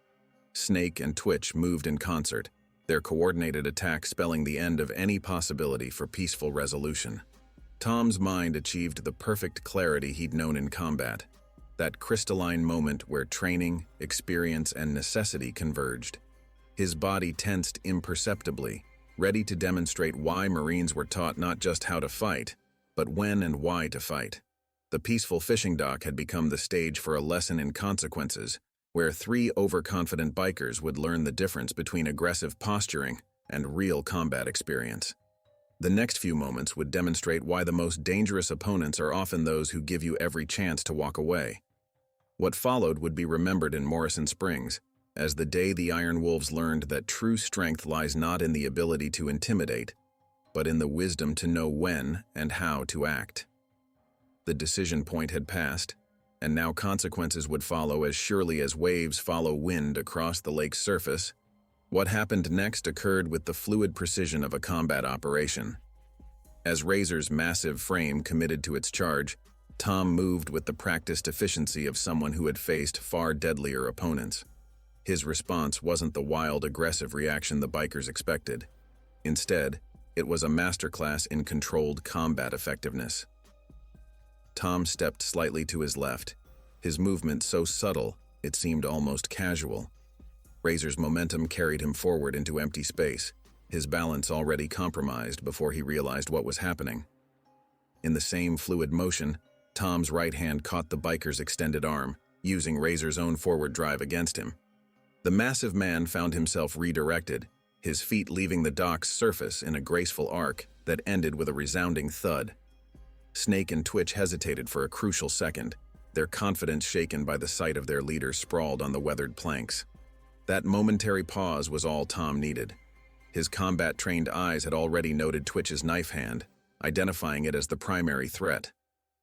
Snake and Twitch moved in concert, their coordinated attack spelling the end of any possibility for peaceful resolution. Tom's mind achieved the perfect clarity he'd known in combat, that crystalline moment where training, experience, and necessity converged. His body tensed imperceptibly, ready to demonstrate why Marines were taught not just how to fight, but when and why to fight. The peaceful fishing dock had become the stage for a lesson in consequences, where 3 overconfident bikers would learn the difference between aggressive posturing and real combat experience. The next few moments would demonstrate why the most dangerous opponents are often those who give you every chance to walk away. What followed would be remembered in Morrison Springs, as the day the Iron Wolves learned that true strength lies not in the ability to intimidate, but in the wisdom to know when and how to act. The decision point had passed, and now consequences would follow as surely as waves follow wind across the lake's surface. What happened next occurred with the fluid precision of a combat operation. As Razor's massive frame committed to its charge, Tom moved with the practiced efficiency of someone who had faced far deadlier opponents. His response wasn't the wild, aggressive reaction the bikers expected. Instead, it was a masterclass in controlled combat effectiveness. Tom stepped slightly to his left, his movement so subtle it seemed almost casual. Razor's momentum carried him forward into empty space, his balance already compromised before he realized what was happening. In the same fluid motion, Tom's right hand caught the biker's extended arm, using Razor's own forward drive against him. The massive man found himself redirected, his feet leaving the dock's surface in a graceful arc that ended with a resounding thud. Snake and Twitch hesitated for a crucial second, their confidence shaken by the sight of their leader sprawled on the weathered planks. That momentary pause was all Tom needed. His combat-trained eyes had already noted Twitch's knife hand, identifying it as the primary threat.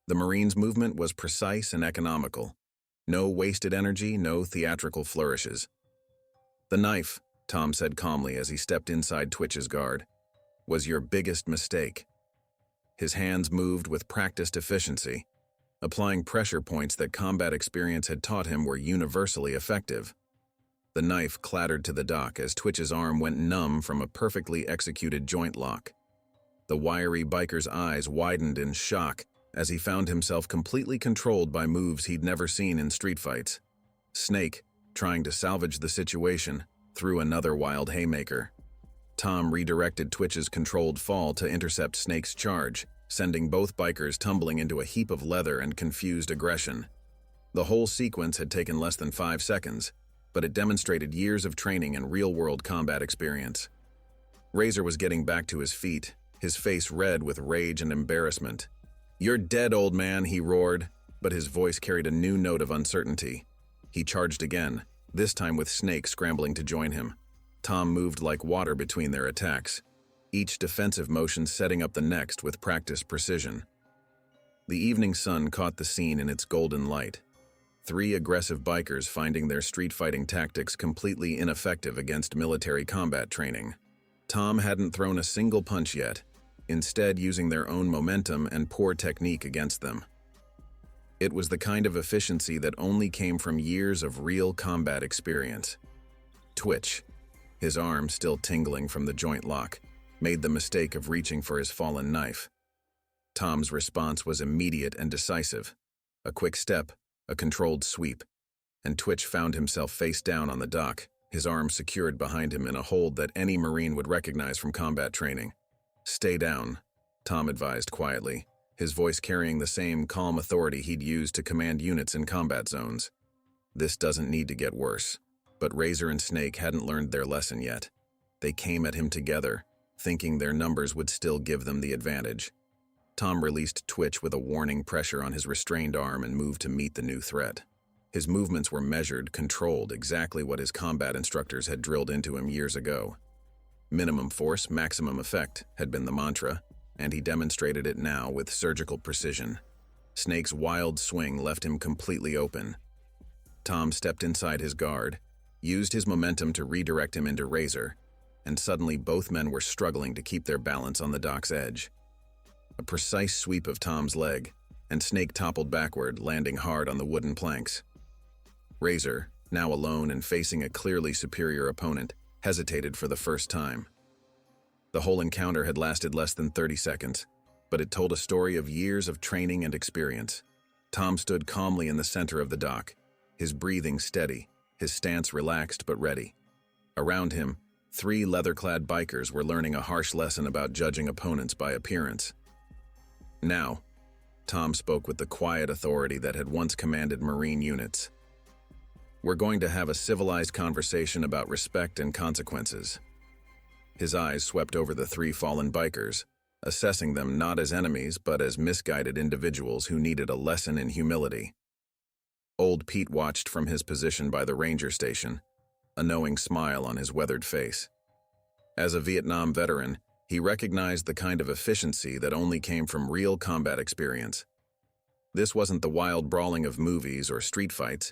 The Marine's movement was precise and economical. No wasted energy, no theatrical flourishes. "The knife," Tom said calmly as he stepped inside Twitch's guard, "was your biggest mistake." His hands moved with practiced efficiency, applying pressure points that combat experience had taught him were universally effective. The knife clattered to the dock as Twitch's arm went numb from a perfectly executed joint lock. The wiry biker's eyes widened in shock as he found himself completely controlled by moves he'd never seen in street fights. Snake, trying to salvage the situation, threw another wild haymaker. Tom redirected Twitch's controlled fall to intercept Snake's charge, sending both bikers tumbling into a heap of leather and confused aggression. The whole sequence had taken less than 5 seconds, but it demonstrated years of training and real-world combat experience. Razor was getting back to his feet, his face red with rage and embarrassment. "You're dead, old man," he roared, but his voice carried a new note of uncertainty. He charged again, this time with Snake scrambling to join him. Tom moved like water between their attacks, each defensive motion setting up the next with practiced precision. The evening sun caught the scene in its golden light, Three aggressive bikers finding their street fighting tactics completely ineffective against military combat training. Tom hadn't thrown a single punch yet, instead using their own momentum and poor technique against them. It was the kind of efficiency that only came from years of real combat experience. Twitch, his arm still tingling from the joint lock, made the mistake of reaching for his fallen knife. Tom's response was immediate and decisive. A quick step, a controlled sweep, and Twitch found himself face down on the dock, his arm secured behind him in a hold that any Marine would recognize from combat training. "Stay down," Tom advised quietly, his voice carrying the same calm authority he'd used to command units in combat zones. This doesn't need to get worse. But Razor and Snake hadn't learned their lesson yet. They came at him together, thinking their numbers would still give them the advantage. Tom released Twitch with a warning pressure on his restrained arm and moved to meet the new threat. His movements were measured, controlled, exactly what his combat instructors had drilled into him years ago. Minimum force, maximum effect had been the mantra, and he demonstrated it now with surgical precision. Snake's wild swing left him completely open. Tom stepped inside his guard, used his momentum to redirect him into Razor, and suddenly both men were struggling to keep their balance on the dock's edge. A precise sweep of Tom's leg, and Snake toppled backward, landing hard on the wooden planks. Razor, now alone and facing a clearly superior opponent, hesitated for the first time. The whole encounter had lasted less than 30 seconds, but it told a story of years of training and experience. Tom stood calmly in the center of the dock, his breathing steady, his stance relaxed but ready. Around him, three leather-clad bikers were learning a harsh lesson about judging opponents by appearance. "Now," Tom spoke with the quiet authority that had once commanded Marine units, "we're going to have a civilized conversation about respect and consequences." His eyes swept over the three fallen bikers, assessing them not as enemies but as misguided individuals who needed a lesson in humility. Old Pete watched from his position by the ranger station, a knowing smile on his weathered face. As a Vietnam veteran, he recognized the kind of efficiency that only came from real combat experience. This wasn't the wild brawling of movies or street fights.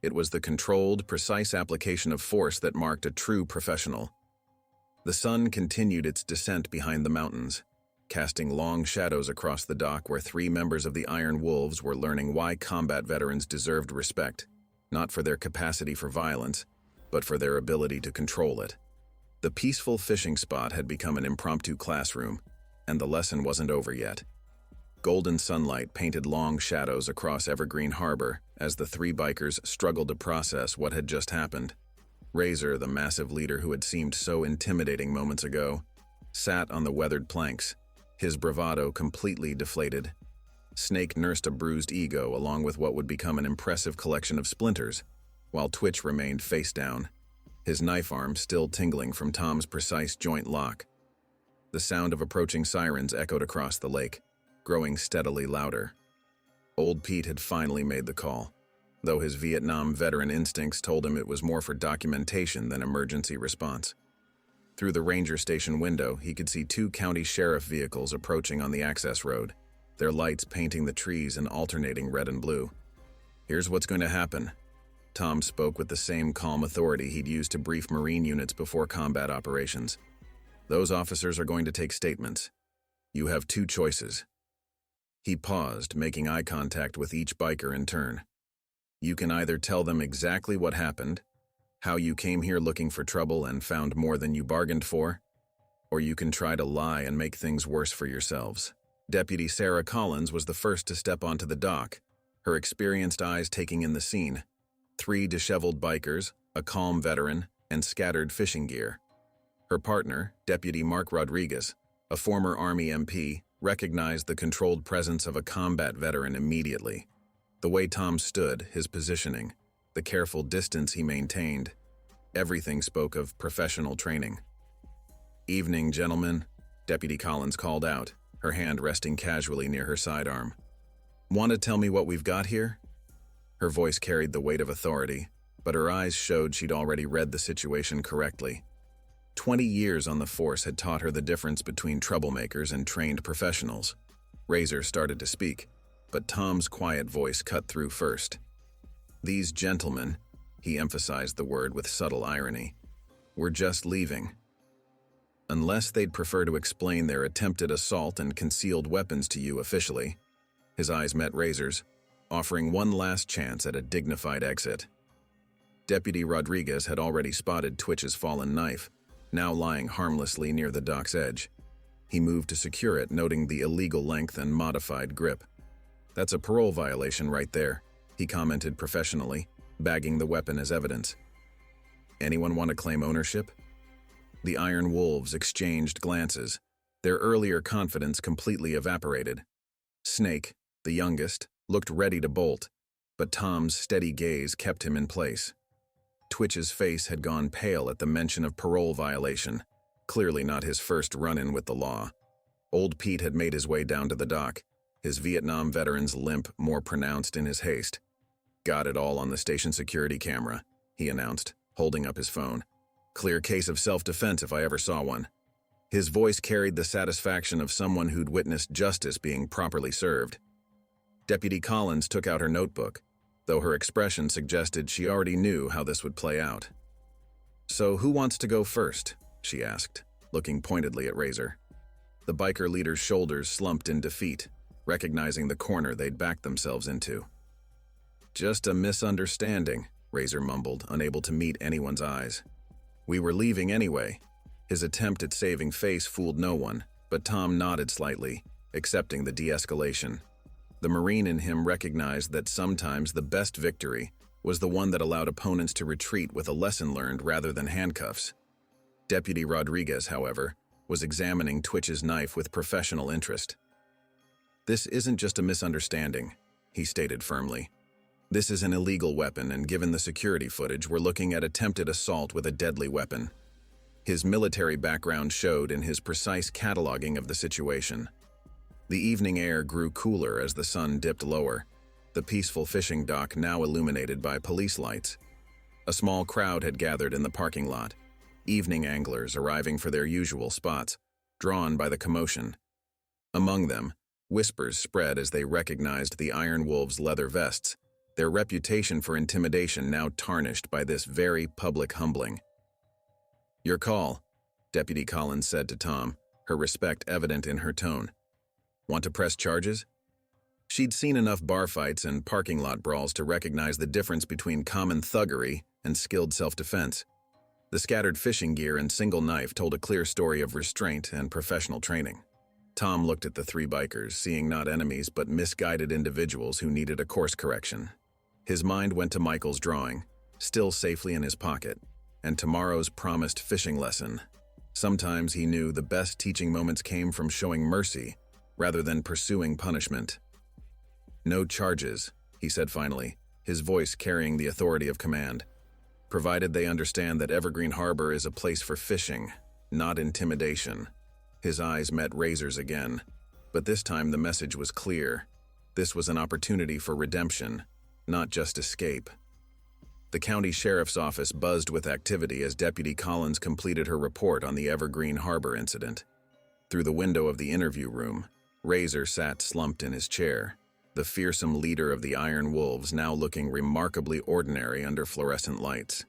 It was the controlled, precise application of force that marked a true professional. The sun continued its descent behind the mountains, casting long shadows across the dock where three members of the Iron Wolves were learning why combat veterans deserved respect, not for their capacity for violence, but for their ability to control it. The peaceful fishing spot had become an impromptu classroom, and the lesson wasn't over yet. Golden sunlight painted long shadows across Evergreen Harbor as the three bikers struggled to process what had just happened. Razor, the massive leader who had seemed so intimidating moments ago, sat on the weathered planks, his bravado completely deflated. Snake nursed a bruised ego along with what would become an impressive collection of splinters, while Twitch remained face down, his knife arm still tingling from Tom's precise joint lock. The sound of approaching sirens echoed across the lake, growing steadily louder. Old Pete had finally made the call, though his Vietnam veteran instincts told him it was more for documentation than emergency response. Through the ranger station window, he could see two county sheriff vehicles approaching on the access road, their lights painting the trees in alternating red and blue. "Here's what's going to happen." Tom spoke with the same calm authority he'd used to brief Marine units before combat operations. "Those officers are going to take statements. You have two choices." He paused, making eye contact with each biker in turn. "You can either tell them exactly what happened, how you came here looking for trouble and found more than you bargained for, or you can try to lie and make things worse for yourselves." Deputy Sarah Collins was the first to step onto the dock, her experienced eyes taking in the scene. Three disheveled bikers, a calm veteran, and scattered fishing gear. Her partner, Deputy Mark Rodriguez, a former Army MP, recognized the controlled presence of a combat veteran immediately. The way Tom stood, his positioning, the careful distance he maintained, everything spoke of professional training. "Evening, gentlemen," Deputy Collins called out, her hand resting casually near her sidearm. "Want to tell me what we've got here?" Her voice carried the weight of authority, but her eyes showed she'd already read the situation correctly. 20 years on the force had taught her the difference between troublemakers and trained professionals. Razor started to speak, but Tom's quiet voice cut through first. These gentlemen, he emphasized the word with subtle irony, were just leaving. Unless they'd prefer to explain their attempted assault and concealed weapons to you officially. His eyes met Razor's, offering one last chance at a dignified exit. Deputy Rodriguez had already spotted Twitch's fallen knife, now lying harmlessly near the dock's edge. He moved to secure it, noting the illegal length and modified grip. "That's a parole violation right there," he commented professionally, bagging the weapon as evidence. "Anyone want to claim ownership?" The Iron Wolves exchanged glances, their earlier confidence completely evaporated. Snake, the youngest, looked ready to bolt, but Tom's steady gaze kept him in place. Twitch's face had gone pale at the mention of parole violation, clearly not his first run-in with the law. Old Pete had made his way down to the dock, his Vietnam veteran's limp more pronounced in his haste. "Got it all on the station security camera," he announced, holding up his phone. "Clear case of self-defense if I ever saw one." His voice carried the satisfaction of someone who'd witnessed justice being properly served. Deputy Collins took out her notebook, though her expression suggested she already knew how this would play out. "So who wants to go first?" she asked, looking pointedly at Razor. The biker leader's shoulders slumped in defeat, recognizing the corner they'd backed themselves into. "Just a misunderstanding," Razor mumbled, unable to meet anyone's eyes. "We were leaving anyway." His attempt at saving face fooled no one, but Tom nodded slightly, accepting the de-escalation. The Marine in him recognized that sometimes the best victory was the one that allowed opponents to retreat with a lesson learned rather than handcuffs. Deputy Rodriguez, however, was examining Twitch's knife with professional interest. "This isn't just a misunderstanding," he stated firmly. "This is an illegal weapon, and given the security footage, we're looking at attempted assault with a deadly weapon." His military background showed in his precise cataloging of the situation. The evening air grew cooler as the sun dipped lower, the peaceful fishing dock now illuminated by police lights. A small crowd had gathered in the parking lot, evening anglers arriving for their usual spots, drawn by the commotion. Among them, whispers spread as they recognized the Iron Wolves' leather vests, their reputation for intimidation now tarnished by this very public humbling. "Your call," Deputy Collins said to Tom, her respect evident in her tone. "Want to press charges?" She'd seen enough bar fights and parking lot brawls to recognize the difference between common thuggery and skilled self-defense. The scattered fishing gear and single knife told a clear story of restraint and professional training. Tom looked at the three bikers, seeing not enemies but misguided individuals who needed a course correction. His mind went to Michael's drawing, still safely in his pocket, and tomorrow's promised fishing lesson. Sometimes he knew the best teaching moments came from showing mercy rather than pursuing punishment. "No charges," he said finally, his voice carrying the authority of command. "Provided they understand that Evergreen Harbor is a place for fishing, not intimidation." His eyes met Razor's again, but this time the message was clear. This was an opportunity for redemption, not just escape. The county sheriff's office buzzed with activity as Deputy Collins completed her report on the Evergreen Harbor incident. Through the window of the interview room, Razor sat slumped in his chair, the fearsome leader of the Iron Wolves now looking remarkably ordinary under fluorescent lights.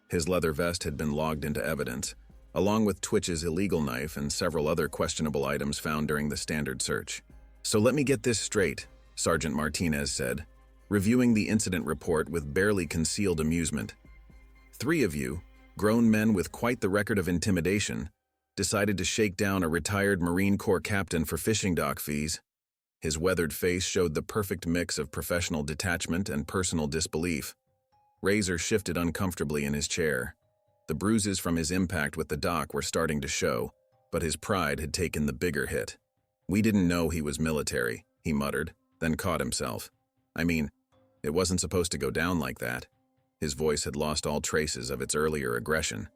His leather vest had been logged into evidence, along with Twitch's illegal knife and several other questionable items found during the standard search. "So let me get this straight," Sergeant Martinez said, reviewing the incident report with barely concealed amusement. "Three of you, grown men with quite the record of intimidation, decided to shake down a retired Marine Corps captain for fishing dock fees." His weathered face showed the perfect mix of professional detachment and personal disbelief. Razor shifted uncomfortably in his chair. The bruises from his impact with the dock were starting to show, but his pride had taken the bigger hit. "We didn't know he was military," he muttered, then caught himself. "I mean, it wasn't supposed to go down like that." His voice had lost all traces of its earlier aggression.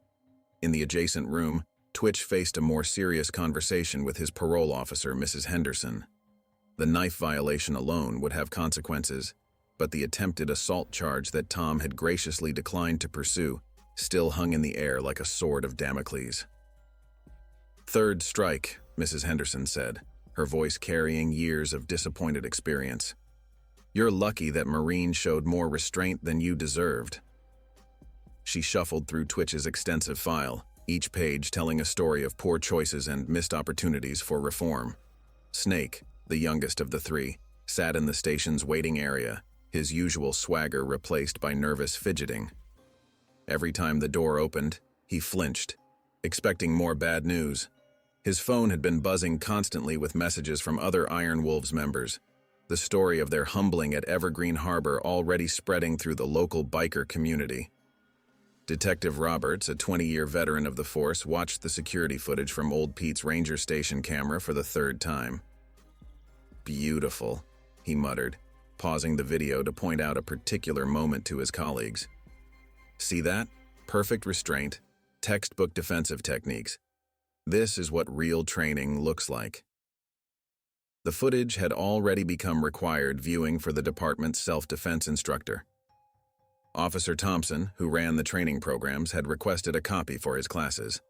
In the adjacent room, Twitch faced a more serious conversation with his parole officer, Mrs. Henderson. The knife violation alone would have consequences, but the attempted assault charge that Tom had graciously declined to pursue still hung in the air like a sword of Damocles. "Third strike," Mrs. Henderson said, her voice carrying years of disappointed experience. You're lucky that Marine showed more restraint than you deserved." She shuffled through Twitch's extensive file, each page telling a story of poor choices and missed opportunities for reform. Snake, the youngest of the three, sat in the station's waiting area, his usual swagger replaced by nervous fidgeting. Every time the door opened, he flinched, expecting more bad news. His phone had been buzzing constantly with messages from other Iron Wolves members, the story of their humbling at Evergreen Harbor already spreading through the local biker community. Detective Roberts, a 20-year veteran of the force, watched the security footage from Old Pete's ranger station camera for the third time. "Beautiful," he muttered, pausing the video to point out a particular moment to his colleagues. "See that? Perfect restraint, textbook defensive techniques. This is what real training looks like." The footage had already become required viewing for the department's self-defense instructor. Officer Thompson, who ran the training programs, had requested a copy for his classes.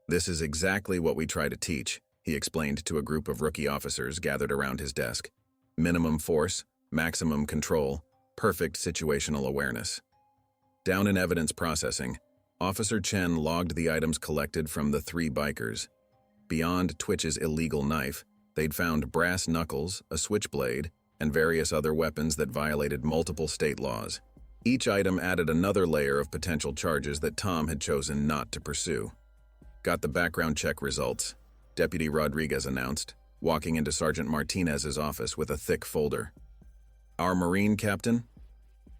"This is exactly what we try to teach," he explained to a group of rookie officers gathered around his desk. "Minimum force, maximum control, perfect situational awareness." Down in evidence processing, Officer Chen logged the items collected from the three bikers. Beyond Twitch's illegal knife, they'd found brass knuckles, a switchblade, and various other weapons that violated multiple state laws. Each item added another layer of potential charges that Tom had chosen not to pursue. "Got the background check results," Deputy Rodriguez announced, walking into Sergeant Martinez's office with a thick folder. "Our Marine captain?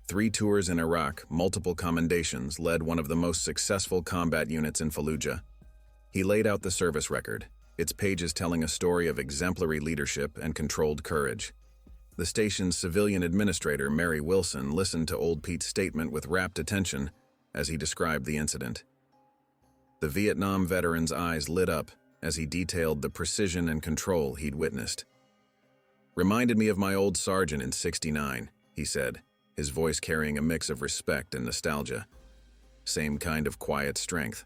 3 tours in Iraq, multiple commendations, led one of the most successful combat units in Fallujah." He laid out the service record, its pages telling a story of exemplary leadership and controlled courage. The station's civilian administrator, Mary Wilson, listened to Old Pete's statement with rapt attention as he described the incident. The Vietnam veteran's eyes lit up as he detailed the precision and control he'd witnessed. "Reminded me of my old sergeant in '69, he said, his voice carrying a mix of respect and nostalgia. Same kind of quiet strength.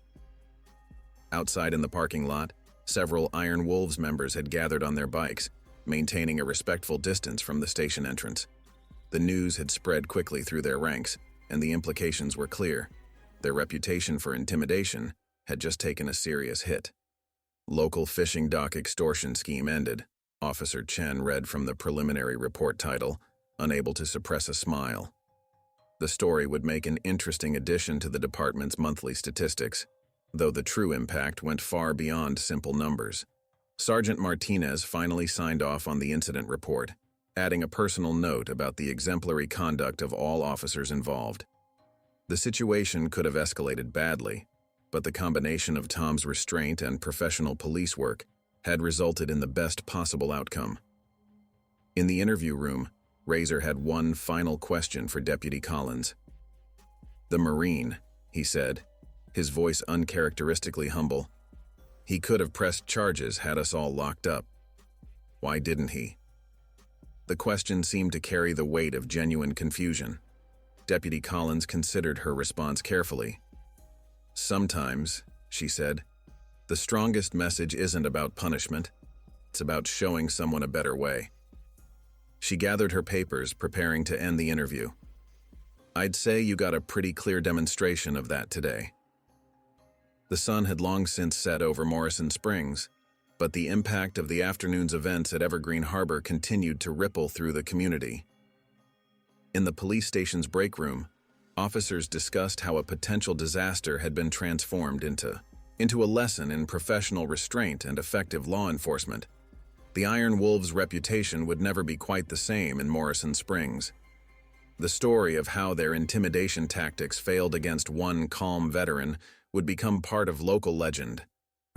Outside in the parking lot, several Iron Wolves members had gathered on their bikes, maintaining a respectful distance from the station entrance. The news had spread quickly through their ranks, and the implications were clear. Their reputation for intimidation had just taken a serious hit. "Local fishing dock extortion scheme ended," Officer Chen read from the preliminary report title, unable to suppress a smile. The story would make an interesting addition to the department's monthly statistics, though the true impact went far beyond simple numbers. Sergeant Martinez finally signed off on the incident report, adding a personal note about the exemplary conduct of all officers involved. The situation could have escalated badly, but the combination of Tom's restraint and professional police work had resulted in the best possible outcome. In the interview room, Razor had one final question for Deputy Collins. "The Marine," he said, his voice uncharacteristically humble. "He could have pressed charges had us all locked up. Why didn't he?" The question seemed to carry the weight of genuine confusion. Deputy Collins considered her response carefully. "Sometimes," she said, "the strongest message isn't about punishment. It's about showing someone a better way." She gathered her papers, preparing to end the interview. "I'd say you got a pretty clear demonstration of that today." The sun had long since set over Morrison Springs, but the impact of the afternoon's events at Evergreen Harbor continued to ripple through the community. In the police station's break room, officers discussed how a potential disaster had been transformed into a lesson in professional restraint and effective law enforcement. The Iron Wolves' reputation would never be quite the same in Morrison Springs. The story of how their intimidation tactics failed against one calm veteran would become part of local legend,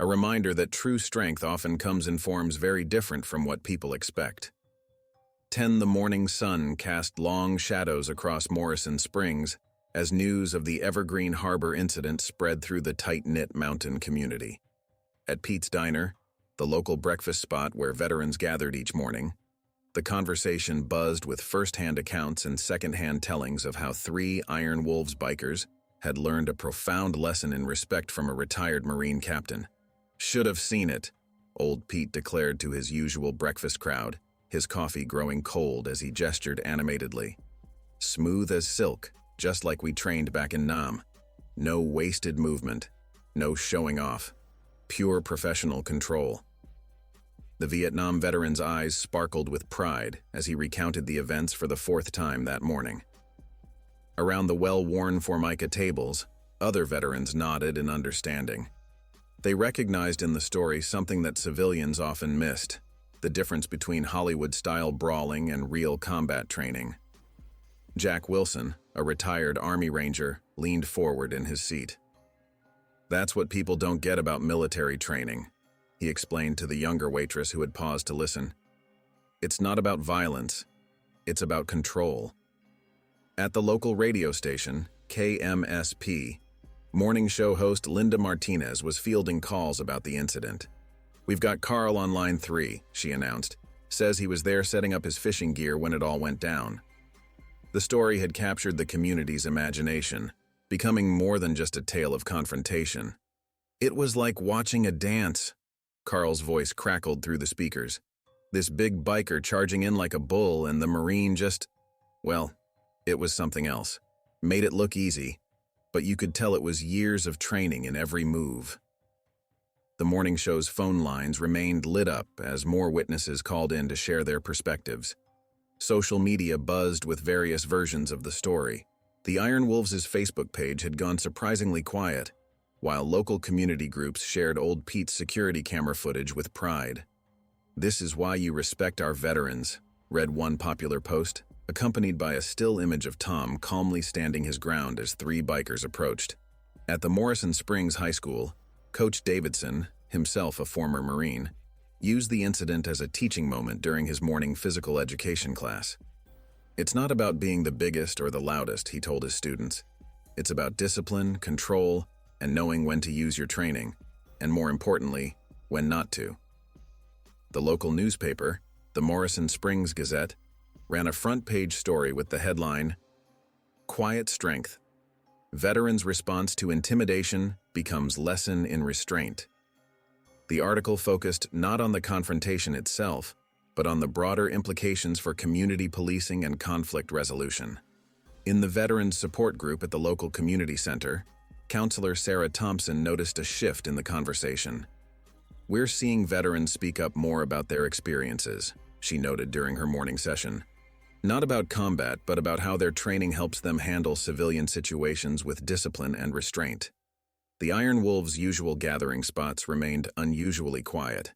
a reminder that true strength often comes in forms very different from what people expect. The morning sun cast long shadows across Morrison Springs as news of the Evergreen Harbor incident spread through the tight-knit mountain community. At Pete's Diner, the local breakfast spot where veterans gathered each morning, the conversation buzzed with first-hand accounts and second-hand tellings of how 3 Iron Wolves bikers had learned a profound lesson in respect from a retired Marine captain. "Should have seen it," Old Pete declared to his usual breakfast crowd, his coffee growing cold as he gestured animatedly. Smooth as silk, just like we trained back in Nam. No wasted movement, no showing off. Pure professional control. The Vietnam veteran's eyes sparkled with pride as he recounted the events for the fourth time that morning. Around the well-worn Formica tables, other veterans nodded in understanding. They recognized in the story something that civilians often missed: the difference between Hollywood-style brawling and real combat training. Jack Wilson, a retired Army Ranger, leaned forward in his seat. "That's what people don't get about military training," he explained to the younger waitress who had paused to listen. "It's not about violence, it's about control." At the local radio station, KMSP, morning show host Linda Martinez was fielding calls about the incident. "We've got Carl on line 3, she announced. "Says he was there setting up his fishing gear when it all went down." The story had captured the community's imagination, becoming more than just a tale of confrontation. "It was like watching a dance," Carl's voice crackled through the speakers. "This big biker charging in like a bull, and the Marine just... well, it was something else. Made it look easy, but you could tell it was years of training in every move." The morning show's phone lines remained lit up as more witnesses called in to share their perspectives. Social media buzzed with various versions of the story. The Iron Wolves' Facebook page had gone surprisingly quiet, while local community groups shared old Pete's security camera footage with pride. "This is why you respect our veterans," read one popular post, accompanied by a still image of Tom calmly standing his ground as 3 bikers approached. At the Morrison Springs High School, Coach Davidson, himself a former Marine, used the incident as a teaching moment during his morning physical education class. "It's not about being the biggest or the loudest," he told his students. "It's about discipline, control, and knowing when to use your training, and more importantly, when not to." The local newspaper, the Morrison Springs Gazette, ran a front-page story with the headline, "Quiet Strength. Veterans' Response to Intimidation Becomes Lesson in Restraint." The article focused not on the confrontation itself, but on the broader implications for community policing and conflict resolution. In the Veterans Support Group at the local community center, Counselor Sarah Thompson noticed a shift in the conversation. "We're seeing veterans speak up more about their experiences," she noted during her morning session. "Not about combat, but about how their training helps them handle civilian situations with discipline and restraint." The Iron Wolves' usual gathering spots remained unusually quiet.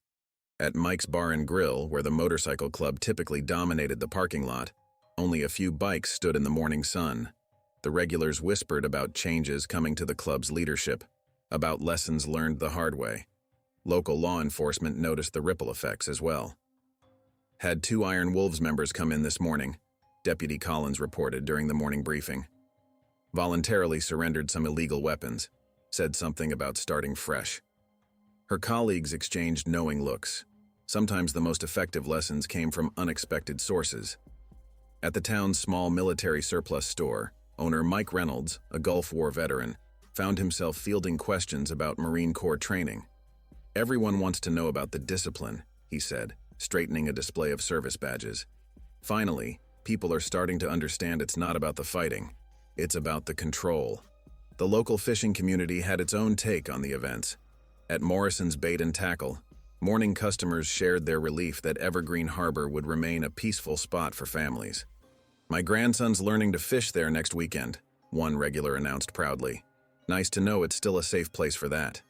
At Mike's Bar and Grill, where the motorcycle club typically dominated the parking lot, only a few bikes stood in the morning sun. The regulars whispered about changes coming to the club's leadership, about lessons learned the hard way. Local law enforcement noticed the ripple effects as well. "Had 2 Iron Wolves members come in this morning," Deputy Collins reported during the morning briefing. "Voluntarily surrendered some illegal weapons. Said something about starting fresh." Her colleagues exchanged knowing looks. Sometimes the most effective lessons came from unexpected sources. At the town's small military surplus store, owner Mike Reynolds, a Gulf War veteran, found himself fielding questions about Marine Corps training. "Everyone wants to know about the discipline," he said, straightening a display of service badges. "Finally, people are starting to understand it's not about the fighting. It's about the control." The local fishing community had its own take on the events. At Morrison's Bait and Tackle, morning customers shared their relief that Evergreen Harbor would remain a peaceful spot for families. "My grandson's learning to fish there next weekend," one regular announced proudly. "Nice to know it's still a safe place for that."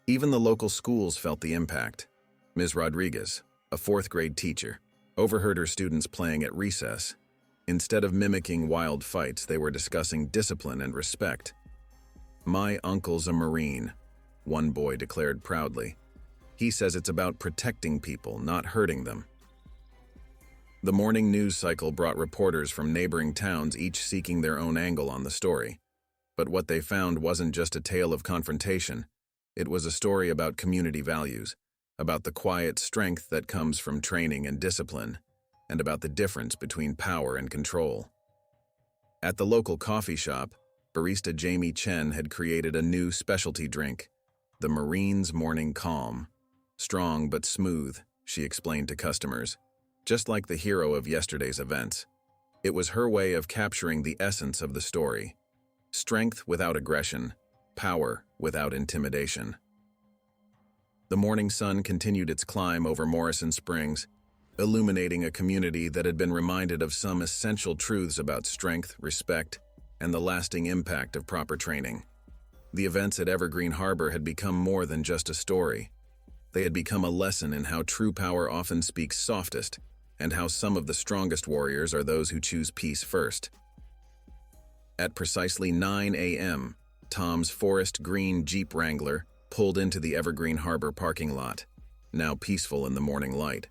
Even the local schools felt the impact. Ms. Rodriguez, a 4th-grade teacher, overheard her students playing at recess. Instead of mimicking wild fights, they were discussing discipline and respect. "My uncle's a Marine," one boy declared proudly. "He says it's about protecting people, not hurting them." The morning news cycle brought reporters from neighboring towns, each seeking their own angle on the story. But what they found wasn't just a tale of confrontation. It was a story about community values, about the quiet strength that comes from training and discipline, and about the difference between power and control. At the local coffee shop, barista Jamie Chen had created a new specialty drink, the Marine's Morning Calm. "Strong but smooth," she explained to customers. Just like the hero of yesterday's events, it was her way of capturing the essence of the story. Strength without aggression, power without intimidation. The morning sun continued its climb over Morrison Springs, illuminating a community that had been reminded of some essential truths about strength, respect, and the lasting impact of proper training. The events at Evergreen Harbor had become more than just a story. They had become a lesson in how true power often speaks softest, and how some of the strongest warriors are those who choose peace first. At precisely 9 a.m., Tom's forest green Jeep Wrangler pulled into the Evergreen Harbor parking lot, now peaceful in the morning light.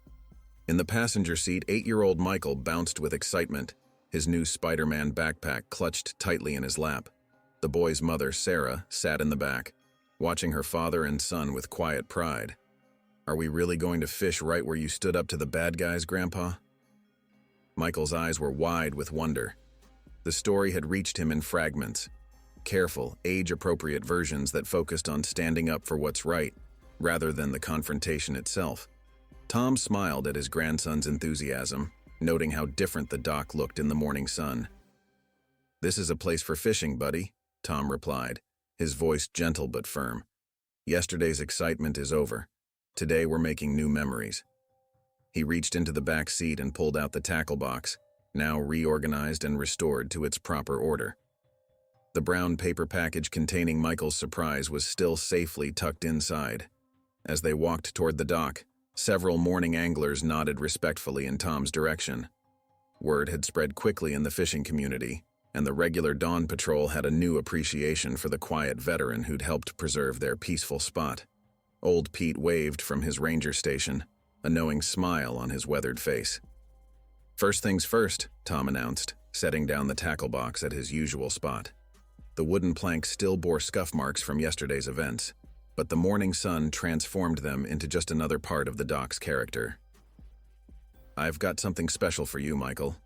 In the passenger seat, 8-year-old Michael bounced with excitement, his new Spider-Man backpack clutched tightly in his lap. The boy's mother, Sarah, sat in the back, watching her father and son with quiet pride. "Are we really going to fish right where you stood up to the bad guys, Grandpa?" Michael's eyes were wide with wonder. The story had reached him in fragments, careful, age-appropriate versions that focused on standing up for what's right, rather than the confrontation itself. Tom smiled at his grandson's enthusiasm, noting how different the dock looked in the morning sun. "This is a place for fishing, buddy," Tom replied, his voice gentle but firm. "Yesterday's excitement is over. Today we're making new memories." He reached into the back seat and pulled out the tackle box, now reorganized and restored to its proper order. The brown paper package containing Michael's surprise was still safely tucked inside. As they walked toward the dock, several morning anglers nodded respectfully in Tom's direction. Word had spread quickly in the fishing community, and the regular dawn patrol had a new appreciation for the quiet veteran who'd helped preserve their peaceful spot. Old Pete waved from his ranger station, a knowing smile on his weathered face. "First things first," Tom announced, setting down the tackle box at his usual spot. The wooden planks still bore scuff marks from yesterday's events, but the morning sun transformed them into just another part of the dock's character. "I've got something special for you, Michael."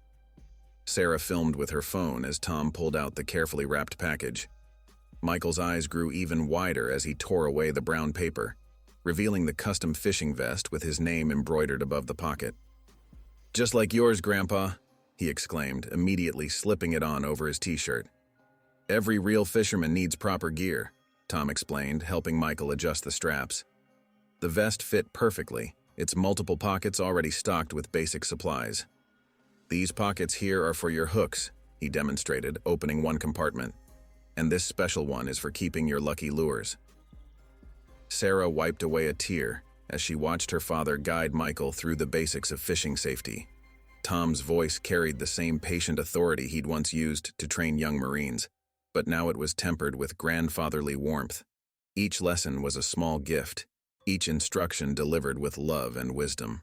Sarah filmed with her phone as Tom pulled out the carefully wrapped package. Michael's eyes grew even wider as he tore away the brown paper, revealing the custom fishing vest with his name embroidered above the pocket. "Just like yours, Grandpa," he exclaimed, immediately slipping it on over his t-shirt. "Every real fisherman needs proper gear," Tom explained, helping Michael adjust the straps. The vest fit perfectly, its multiple pockets already stocked with basic supplies. "These pockets here are for your hooks," he demonstrated, opening one compartment. "And this special one is for keeping your lucky lures." Sarah wiped away a tear as she watched her father guide Michael through the basics of fishing safety. Tom's voice carried the same patient authority he'd once used to train young Marines, but now it was tempered with grandfatherly warmth. Each lesson was a small gift, each instruction delivered with love and wisdom.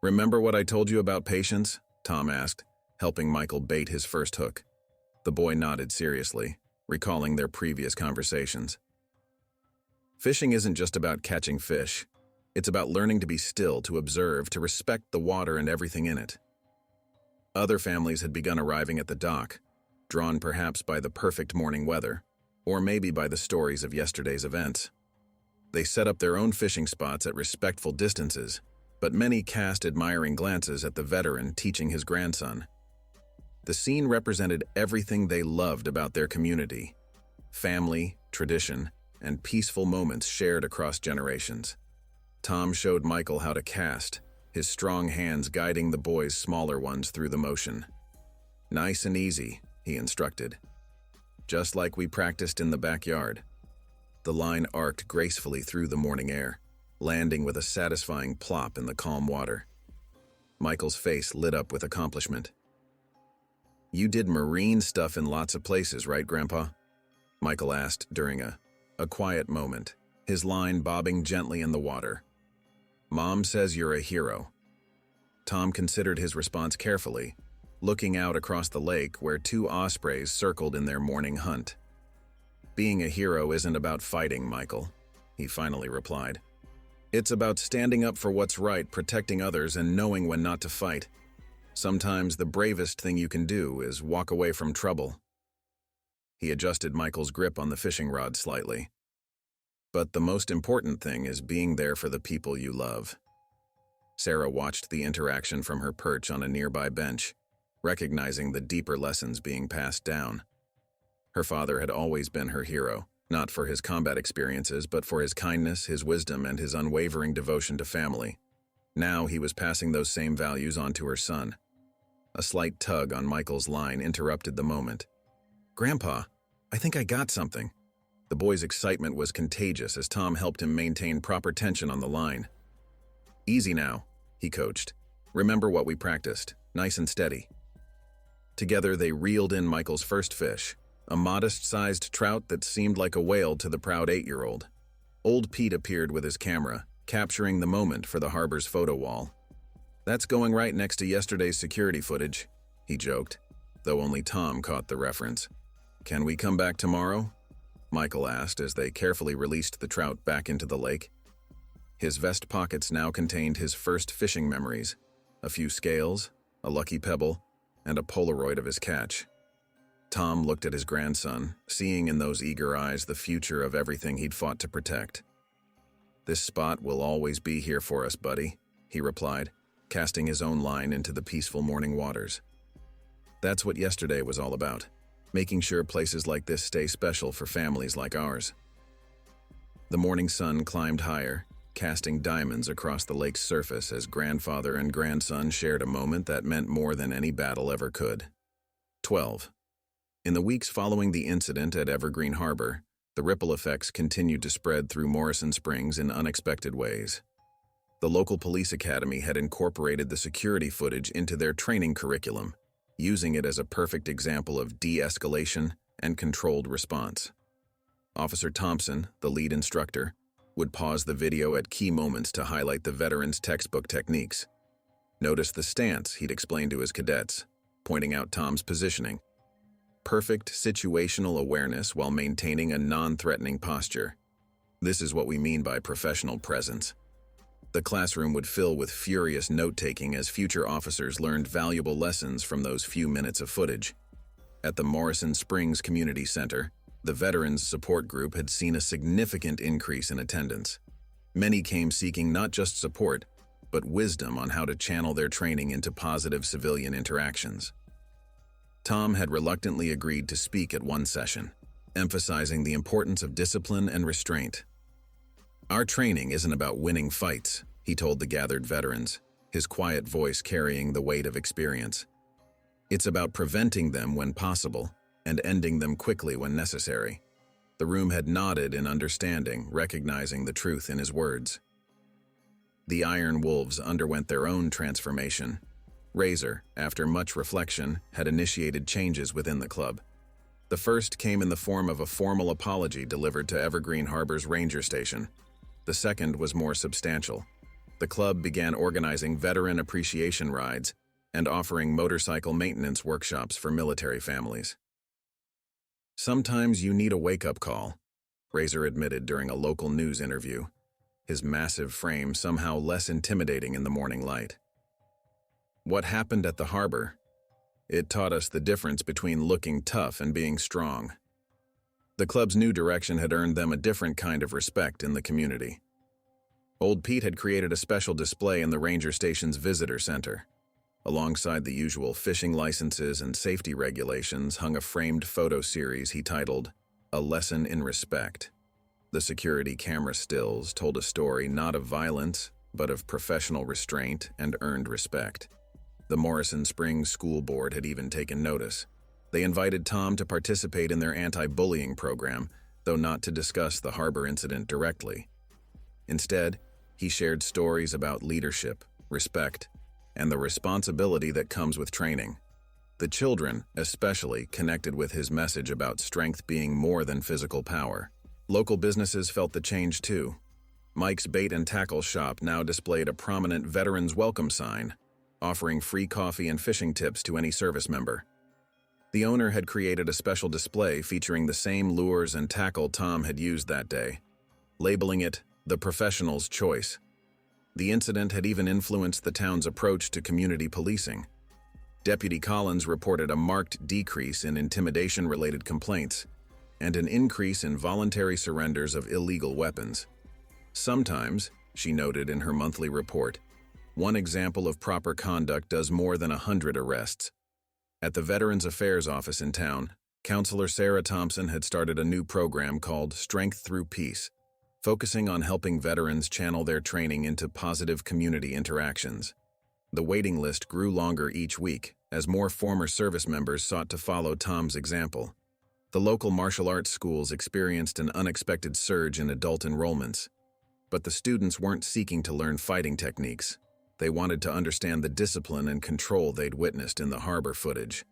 "Remember what I told you about patience?" Tom asked, helping Michael bait his first hook. The boy nodded seriously, recalling their previous conversations. "Fishing isn't just about catching fish. It's about learning to be still, to observe, to respect the water and everything in it." Other families had begun arriving at the dock, drawn perhaps by the perfect morning weather, or maybe by the stories of yesterday's events. They set up their own fishing spots at respectful distances, but many cast admiring glances at the veteran teaching his grandson. The scene represented everything they loved about their community: family, tradition, and peaceful moments shared across generations. Tom showed Michael how to cast, his strong hands guiding the boy's smaller ones through the motion. "Nice and easy," he instructed. "Just like we practiced in the backyard." The line arced gracefully through the morning air, landing with a satisfying plop in the calm water. Michael's face lit up with accomplishment. "You did marine stuff in lots of places, right, Grandpa?" Michael asked during a quiet moment, his line bobbing gently in the water. "Mom says you're a hero." Tom considered his response carefully, looking out across the lake where 2 ospreys circled in their morning hunt. "Being a hero isn't about fighting, Michael," he finally replied. "It's about standing up for what's right, protecting others, and knowing when not to fight. Sometimes the bravest thing you can do is walk away from trouble." He adjusted Michael's grip on the fishing rod slightly. "But the most important thing is being there for the people you love." Sarah watched the interaction from her perch on a nearby bench, recognizing the deeper lessons being passed down. Her father had always been her hero, not for his combat experiences, but for his kindness, his wisdom, and his unwavering devotion to family. Now he was passing those same values on to her son. A slight tug on Michael's line interrupted the moment. "Grandpa, I think I got something." The boy's excitement was contagious as Tom helped him maintain proper tension on the line. "Easy now," he coached. "Remember what we practiced, nice and steady." Together they reeled in Michael's first fish, a modest-sized trout that seemed like a whale to the proud 8-year-old. Old Pete appeared with his camera, capturing the moment for the harbor's photo wall. "That's going right next to yesterday's security footage," he joked, though only Tom caught the reference. "Can we come back tomorrow?" Michael asked as they carefully released the trout back into the lake. His vest pockets now contained his first fishing memories, a few scales, a lucky pebble, and a Polaroid of his catch. Tom looked at his grandson, seeing in those eager eyes the future of everything he'd fought to protect. "This spot will always be here for us, buddy," he replied, casting his own line into the peaceful morning waters. That's what yesterday was all about, making sure places like this stay special for families like ours. The morning sun climbed higher, casting diamonds across the lake's surface as grandfather and grandson shared a moment that meant more than any battle ever could. 12. In the weeks following the incident at Evergreen Harbor, the ripple effects continued to spread through Morrison Springs in unexpected ways. The local police academy had incorporated the security footage into their training curriculum, using it as a perfect example of de-escalation and controlled response. Officer Thompson, the lead instructor, would pause the video at key moments to highlight the veterans' textbook techniques. "Notice the stance," he'd explain to his cadets, pointing out Tom's positioning. Perfect situational awareness while maintaining a non-threatening posture. This is what we mean by professional presence. The classroom would fill with furious note-taking as future officers learned valuable lessons from those few minutes of footage. At the Morrison Springs Community Center, the Veterans Support Group had seen a significant increase in attendance. Many came seeking not just support, but wisdom on how to channel their training into positive civilian interactions. Tom had reluctantly agreed to speak at one session, emphasizing the importance of discipline and restraint. "Our training isn't about winning fights," he told the gathered veterans, his quiet voice carrying the weight of experience. "It's about preventing them when possible and ending them quickly when necessary." The room had nodded in understanding, recognizing the truth in his words. The Iron Wolves underwent their own transformation. Razor, after much reflection, had initiated changes within the club. The first came in the form of a formal apology delivered to Evergreen Harbor's ranger station. The second was more substantial. The club began organizing veteran appreciation rides and offering motorcycle maintenance workshops for military families. "Sometimes you need a wake-up call," Razor admitted during a local news interview, his massive frame somehow less intimidating in the morning light. "What happened at the harbor? It taught us the difference between looking tough and being strong." The club's new direction had earned them a different kind of respect in the community. Old Pete had created a special display in the ranger station's visitor center. Alongside the usual fishing licenses and safety regulations hung a framed photo series he titled, "A Lesson in Respect." The security camera stills told a story not of violence, but of professional restraint and earned respect. The Morrison Springs School Board had even taken notice. They invited Tom to participate in their anti-bullying program, though not to discuss the harbor incident directly. Instead, he shared stories about leadership, respect, and the responsibility that comes with training. The children, especially, connected with his message about strength being more than physical power. Local businesses felt the change too. Mike's Bait and Tackle shop now displayed a prominent Veterans Welcome sign, offering free coffee and fishing tips to any service member. The owner had created a special display featuring the same lures and tackle Tom had used that day, labeling it the professional's choice. The incident had even influenced the town's approach to community policing. Deputy Collins reported a marked decrease in intimidation-related complaints and an increase in voluntary surrenders of illegal weapons. Sometimes, she noted in her monthly report, One example of proper conduct does more than 100 arrests. At the Veterans Affairs office in town, Counselor Sarah Thompson had started a new program called Strength Through Peace, focusing on helping veterans channel their training into positive community interactions. The waiting list grew longer each week as more former service members sought to follow Tom's example. The local martial arts schools experienced an unexpected surge in adult enrollments, but the students weren't seeking to learn fighting techniques. They wanted to understand the discipline and control they'd witnessed in the harbor footage.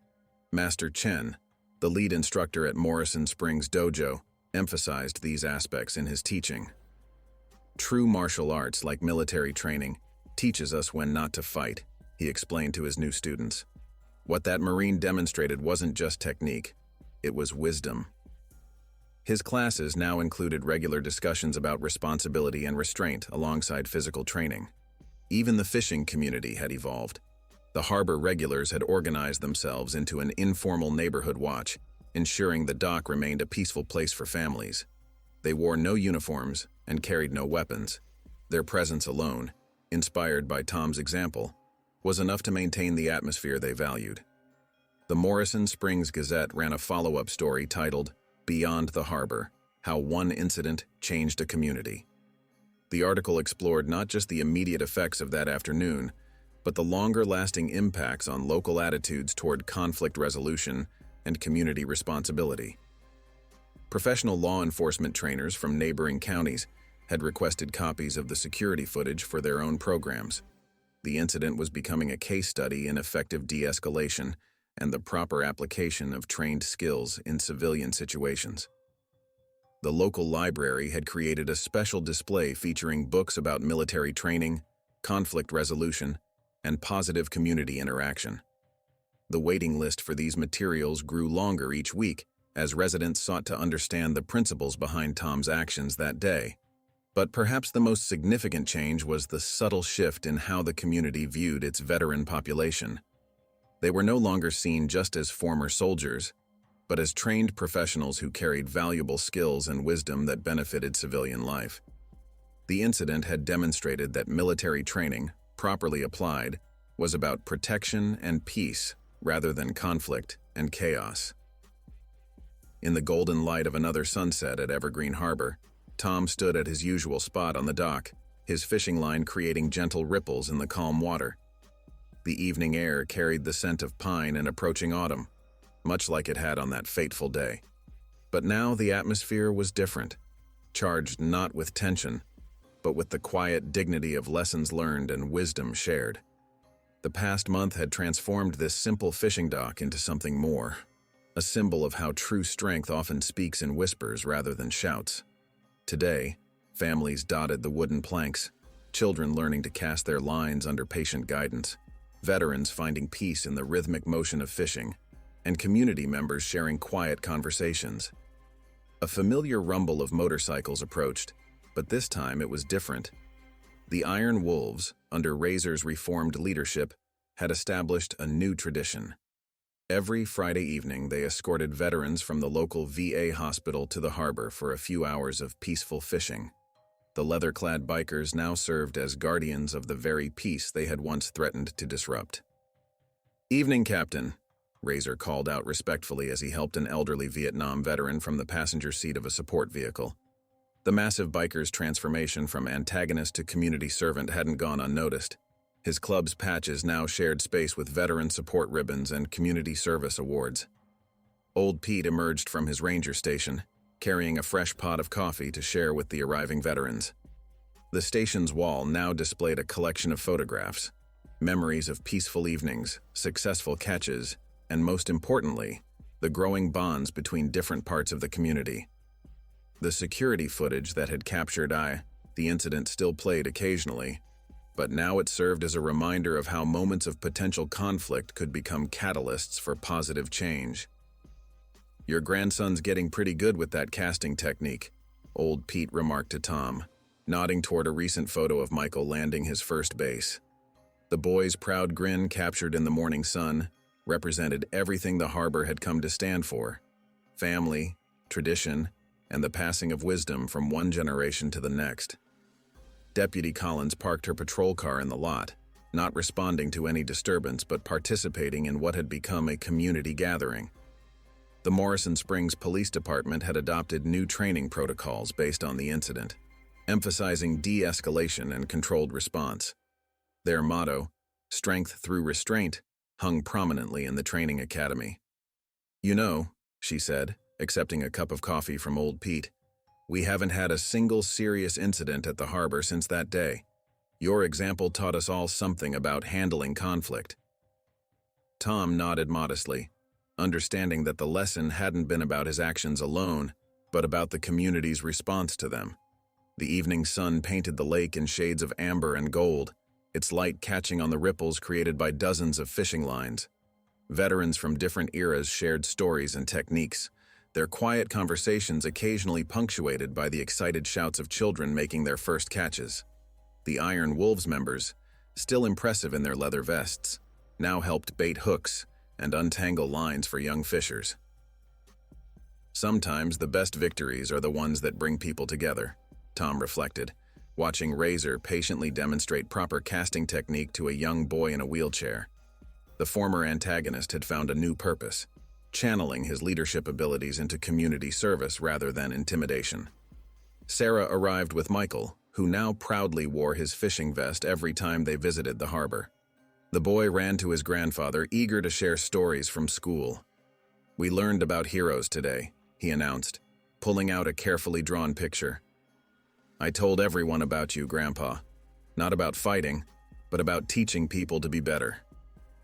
Master Chen, the lead instructor at Morrison Springs Dojo, emphasized these aspects in his teaching. True martial arts, like military training, teaches us when not to fight, he explained to his new students. What that Marine demonstrated wasn't just technique, it was wisdom. His classes now included regular discussions about responsibility and restraint alongside physical training. Even the fishing community had evolved. The harbor regulars had organized themselves into an informal neighborhood watch, ensuring the dock remained a peaceful place for families. They wore no uniforms and carried no weapons. Their presence alone, inspired by Tom's example, was enough to maintain the atmosphere they valued. The Morrison Springs Gazette ran a follow-up story titled, "Beyond the Harbor: How One Incident Changed a Community." The article explored not just the immediate effects of that afternoon, but the longer-lasting impacts on local attitudes toward conflict resolution and community responsibility. Professional law enforcement trainers from neighboring counties had requested copies of the security footage for their own programs. The incident was becoming a case study in effective de-escalation and the proper application of trained skills in civilian situations. The local library had created a special display featuring books about military training, conflict resolution, and positive community interaction. The waiting list for these materials grew longer each week as residents sought to understand the principles behind Tom's actions that day. But perhaps the most significant change was the subtle shift in how the community viewed its veteran population. They were no longer seen just as former soldiers, but as trained professionals who carried valuable skills and wisdom that benefited civilian life. The incident had demonstrated that military training, properly applied, was about protection and peace rather than conflict and chaos. In the golden light of another sunset at Evergreen Harbor, Tom stood at his usual spot on the dock, his fishing line creating gentle ripples in the calm water. The evening air carried the scent of pine and approaching autumn, much like it had on that fateful day. But now the atmosphere was different, charged not with tension, but with the quiet dignity of lessons learned and wisdom shared. The past month had transformed this simple fishing dock into something more, a symbol of how true strength often speaks in whispers rather than shouts. Today, families dotted the wooden planks, children learning to cast their lines under patient guidance, veterans finding peace in the rhythmic motion of fishing, and community members sharing quiet conversations. A familiar rumble of motorcycles approached, but this time it was different. The Iron Wolves, under Razor's reformed leadership, had established a new tradition. Every Friday evening, they escorted veterans from the local VA hospital to the harbor for a few hours of peaceful fishing. The leather-clad bikers now served as guardians of the very peace they had once threatened to disrupt. "Evening, Captain," Razor called out respectfully as he helped an elderly Vietnam veteran from the passenger seat of a support vehicle. The massive biker's transformation from antagonist to community servant hadn't gone unnoticed. His club's patches now shared space with veteran support ribbons and community service awards. Old Pete emerged from his ranger station, carrying a fresh pot of coffee to share with the arriving veterans. The station's wall now displayed a collection of photographs, memories of peaceful evenings, successful catches, and most importantly, the growing bonds between different parts of the community. The security footage that had captured the incident still played occasionally, but now it served as a reminder of how moments of potential conflict could become catalysts for positive change. "Your grandson's getting pretty good with that casting technique," old Pete remarked to Tom, nodding toward a recent photo of Michael landing his first base. The boy's proud grin, captured in the morning sun, represented everything the harbor had come to stand for: family, tradition, and the passing of wisdom from one generation to the next. Deputy Collins parked her patrol car in the lot, not responding to any disturbance but participating in what had become a community gathering. The Morrison Springs Police Department had adopted new training protocols based on the incident, emphasizing de-escalation and controlled response. Their motto, "Strength through restraint," hung prominently in the training academy. "You know," she said, accepting a cup of coffee from old Pete, "we haven't had a single serious incident at the harbor since that day. Your example taught us all something about handling conflict." Tom nodded modestly, understanding that the lesson hadn't been about his actions alone, but about the community's response to them. The evening sun painted the lake in shades of amber and gold, its light catching on the ripples created by dozens of fishing lines. Veterans from different eras shared stories and techniques, their quiet conversations occasionally punctuated by the excited shouts of children making their first catches. The Iron Wolves members, still impressive in their leather vests, now helped bait hooks and untangle lines for young fishers. Sometimes the best victories are the ones that bring people together, Tom reflected, watching Razor patiently demonstrate proper casting technique to a young boy in a wheelchair. The former antagonist had found a new purpose, channeling his leadership abilities into community service rather than intimidation. Sarah arrived with Michael, who now proudly wore his fishing vest every time they visited the harbor. The boy ran to his grandfather, eager to share stories from school. "We learned about heroes today," he announced, pulling out a carefully drawn picture. "I told everyone about you, Grandpa. Not about fighting, but about teaching people to be better."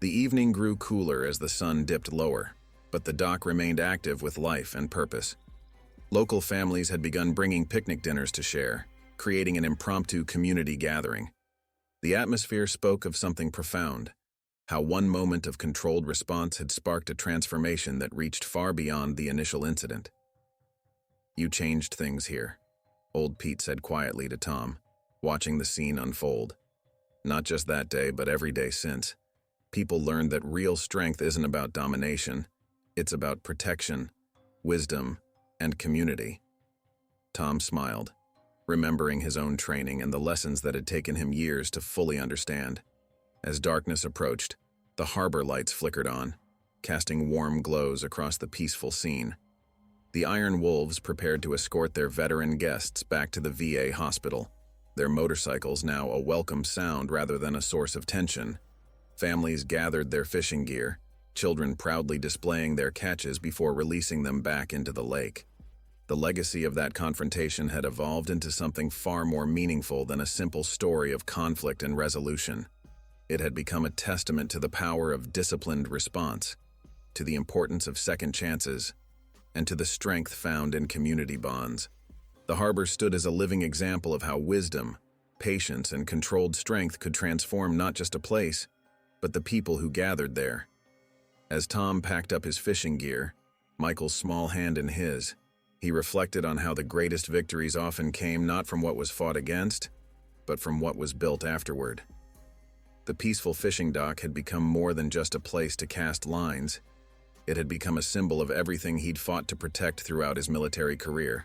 The evening grew cooler as the sun dipped lower, but the dock remained active with life and purpose. Local families had begun bringing picnic dinners to share, creating an impromptu community gathering. The atmosphere spoke of something profound, how one moment of controlled response had sparked a transformation that reached far beyond the initial incident. "You changed things here," old Pete said quietly to Tom, watching the scene unfold. "Not just that day, but every day since. People learned that real strength isn't about domination, it's about protection, wisdom, and community." Tom smiled, remembering his own training and the lessons that had taken him years to fully understand. As darkness approached, the harbor lights flickered on, casting warm glows across the peaceful scene. The Iron Wolves prepared to escort their veteran guests back to the VA hospital, their motorcycles now a welcome sound rather than a source of tension. Families gathered their fishing gear, children proudly displaying their catches before releasing them back into the lake. The legacy of that confrontation had evolved into something far more meaningful than a simple story of conflict and resolution. It had become a testament to the power of disciplined response, to the importance of second chances, and to the strength found in community bonds. The harbor stood as a living example of how wisdom, patience, and controlled strength could transform not just a place, but the people who gathered there. As Tom packed up his fishing gear, Michael's small hand in his, he reflected on how the greatest victories often came not from what was fought against, but from what was built afterward. The peaceful fishing dock had become more than just a place to cast lines. It had become a symbol of everything he'd fought to protect throughout his military career: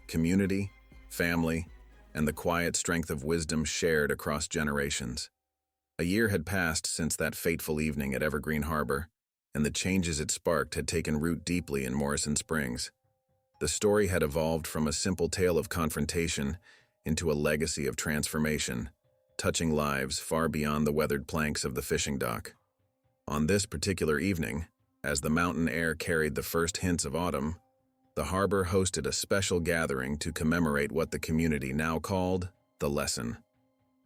community, family, and the quiet strength of wisdom shared across generations. A year had passed since that fateful evening at Evergreen Harbor, and the changes it sparked had taken root deeply in Morrison Springs. The story had evolved from a simple tale of confrontation into a legacy of transformation, touching lives far beyond the weathered planks of the fishing dock. On this particular evening, as the mountain air carried the first hints of autumn, the harbor hosted a special gathering to commemorate what the community now called the lesson.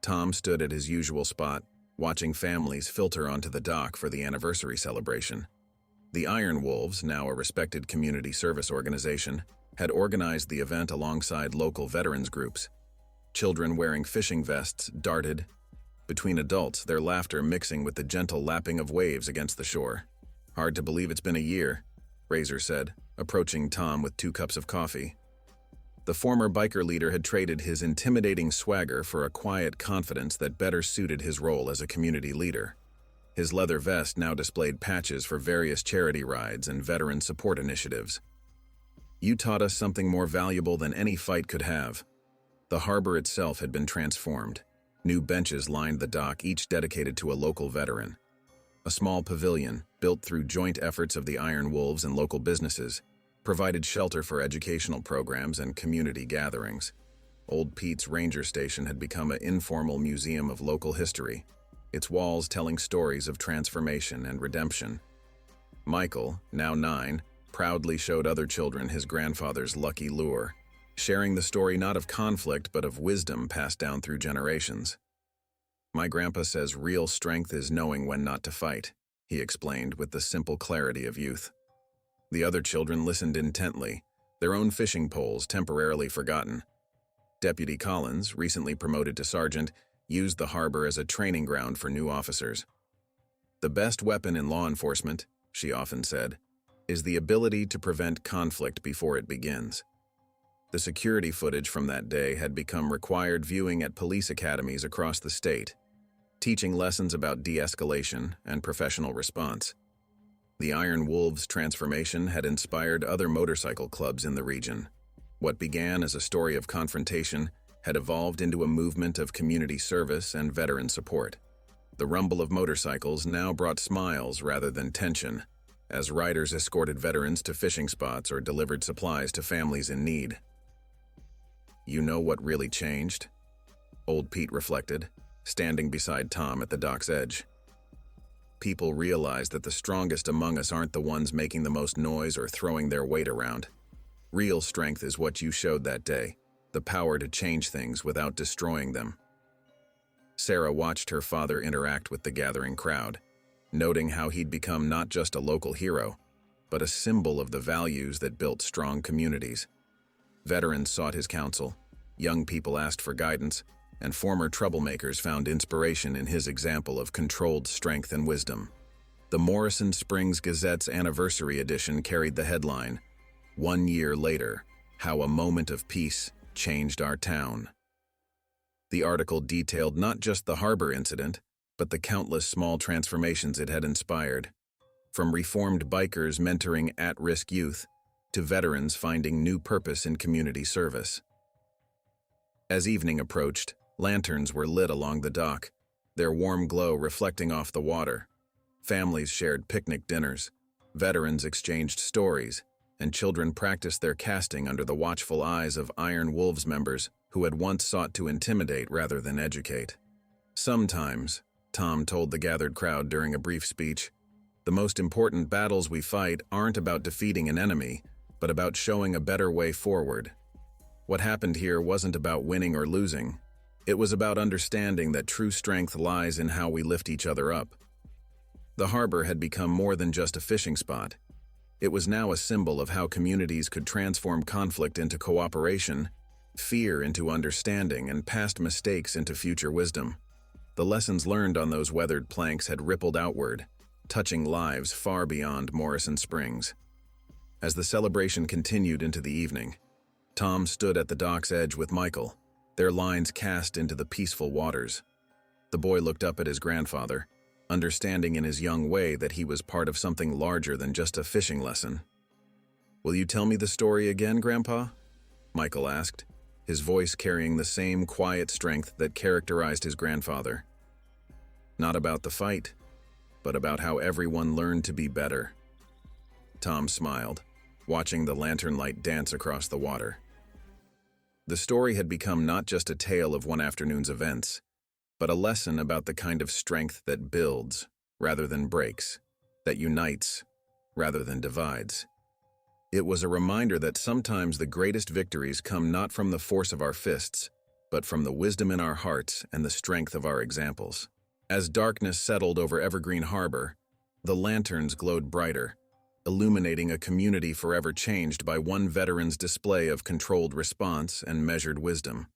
Tom stood at his usual spot, watching families filter onto the dock for the anniversary celebration. The Iron Wolves, now a respected community service organization, had organized the event alongside local veterans groups. Children wearing fishing vests darted between adults, their laughter mixing with the gentle lapping of waves against the shore. "Hard to believe it's been a year," Razor said, approaching Tom with 2 cups of coffee. The former biker leader had traded his intimidating swagger for a quiet confidence that better suited his role as a community leader. His leather vest now displayed patches for various charity rides and veteran support initiatives. "You taught us something more valuable than any fight could have." The harbor itself had been transformed. New benches lined the dock, each dedicated to a local veteran. A small pavilion, built through joint efforts of the Iron Wolves and local businesses, provided shelter for educational programs and community gatherings. Old Pete's ranger station had become an informal museum of local history, its walls telling stories of transformation and redemption. Michael, now 9, proudly showed other children his grandfather's lucky lure, sharing the story not of conflict but of wisdom passed down through generations. "My grandpa says real strength is knowing when not to fight," he explained with the simple clarity of youth. The other children listened intently, their own fishing poles temporarily forgotten. Deputy Collins, recently promoted to sergeant, used the harbor as a training ground for new officers. "The best weapon in law enforcement," she often said, "is the ability to prevent conflict before it begins." The security footage from that day had become required viewing at police academies across the state, teaching lessons about de-escalation and professional response. The Iron Wolves' transformation had inspired other motorcycle clubs in the region. What began as a story of confrontation had evolved into a movement of community service and veteran support. The rumble of motorcycles now brought smiles rather than tension, as riders escorted veterans to fishing spots or delivered supplies to families in need. "You know what really changed?" Old Pete reflected, standing beside Tom at the dock's edge. "People realize that the strongest among us aren't the ones making the most noise or throwing their weight around. Real strength is what you showed that day, the power to change things without destroying them." Sarah watched her father interact with the gathering crowd, noting how he'd become not just a local hero, but a symbol of the values that built strong communities. Veterans sought his counsel, young people asked for guidance, and former troublemakers found inspiration in his example of controlled strength and wisdom. The Morrison Springs Gazette's anniversary edition carried the headline, "1 year later, how a moment of peace changed our town." The article detailed not just the harbor incident, but the countless small transformations it had inspired, from reformed bikers mentoring at-risk youth to veterans finding new purpose in community service. As evening approached, lanterns were lit along the dock, their warm glow reflecting off the water. Families shared picnic dinners, veterans exchanged stories, and children practiced their casting under the watchful eyes of Iron Wolves members who had once sought to intimidate rather than educate. "Sometimes," Tom told the gathered crowd during a brief speech, "the most important battles we fight aren't about defeating an enemy, but about showing a better way forward. What happened here wasn't about winning or losing. It was about understanding that true strength lies in how we lift each other up." The harbor had become more than just a fishing spot. It was now a symbol of how communities could transform conflict into cooperation, fear into understanding, and past mistakes into future wisdom. The lessons learned on those weathered planks had rippled outward, touching lives far beyond Morrison Springs. As the celebration continued into the evening, Tom stood at the dock's edge with Michael, their lines cast into the peaceful waters. The boy looked up at his grandfather, understanding in his young way that he was part of something larger than just a fishing lesson. "Will you tell me the story again, Grandpa?" Michael asked, his voice carrying the same quiet strength that characterized his grandfather. "Not about the fight, but about how everyone learned to be better." Tom smiled, watching the lantern light dance across the water. The story had become not just a tale of one afternoon's events, but a lesson about the kind of strength that builds rather than breaks, that unites rather than divides. It was a reminder that sometimes the greatest victories come not from the force of our fists, but from the wisdom in our hearts and the strength of our examples. As darkness settled over Evergreen Harbor, the lanterns glowed brighter, illuminating a community forever changed by one veteran's display of controlled response and measured wisdom.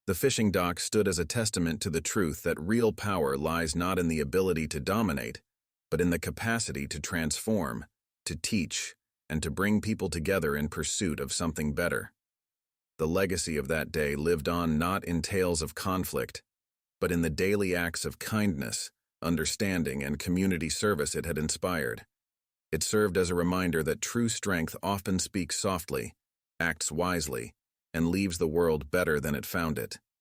The fishing dock stood as a testament to the truth that real power lies not in the ability to dominate, but in the capacity to transform, to teach, and to bring people together in pursuit of something better. The legacy of that day lived on not in tales of conflict, but in the daily acts of kindness, understanding, and community service it had inspired. It served as a reminder that true strength often speaks softly, acts wisely, and leaves the world better than it found it.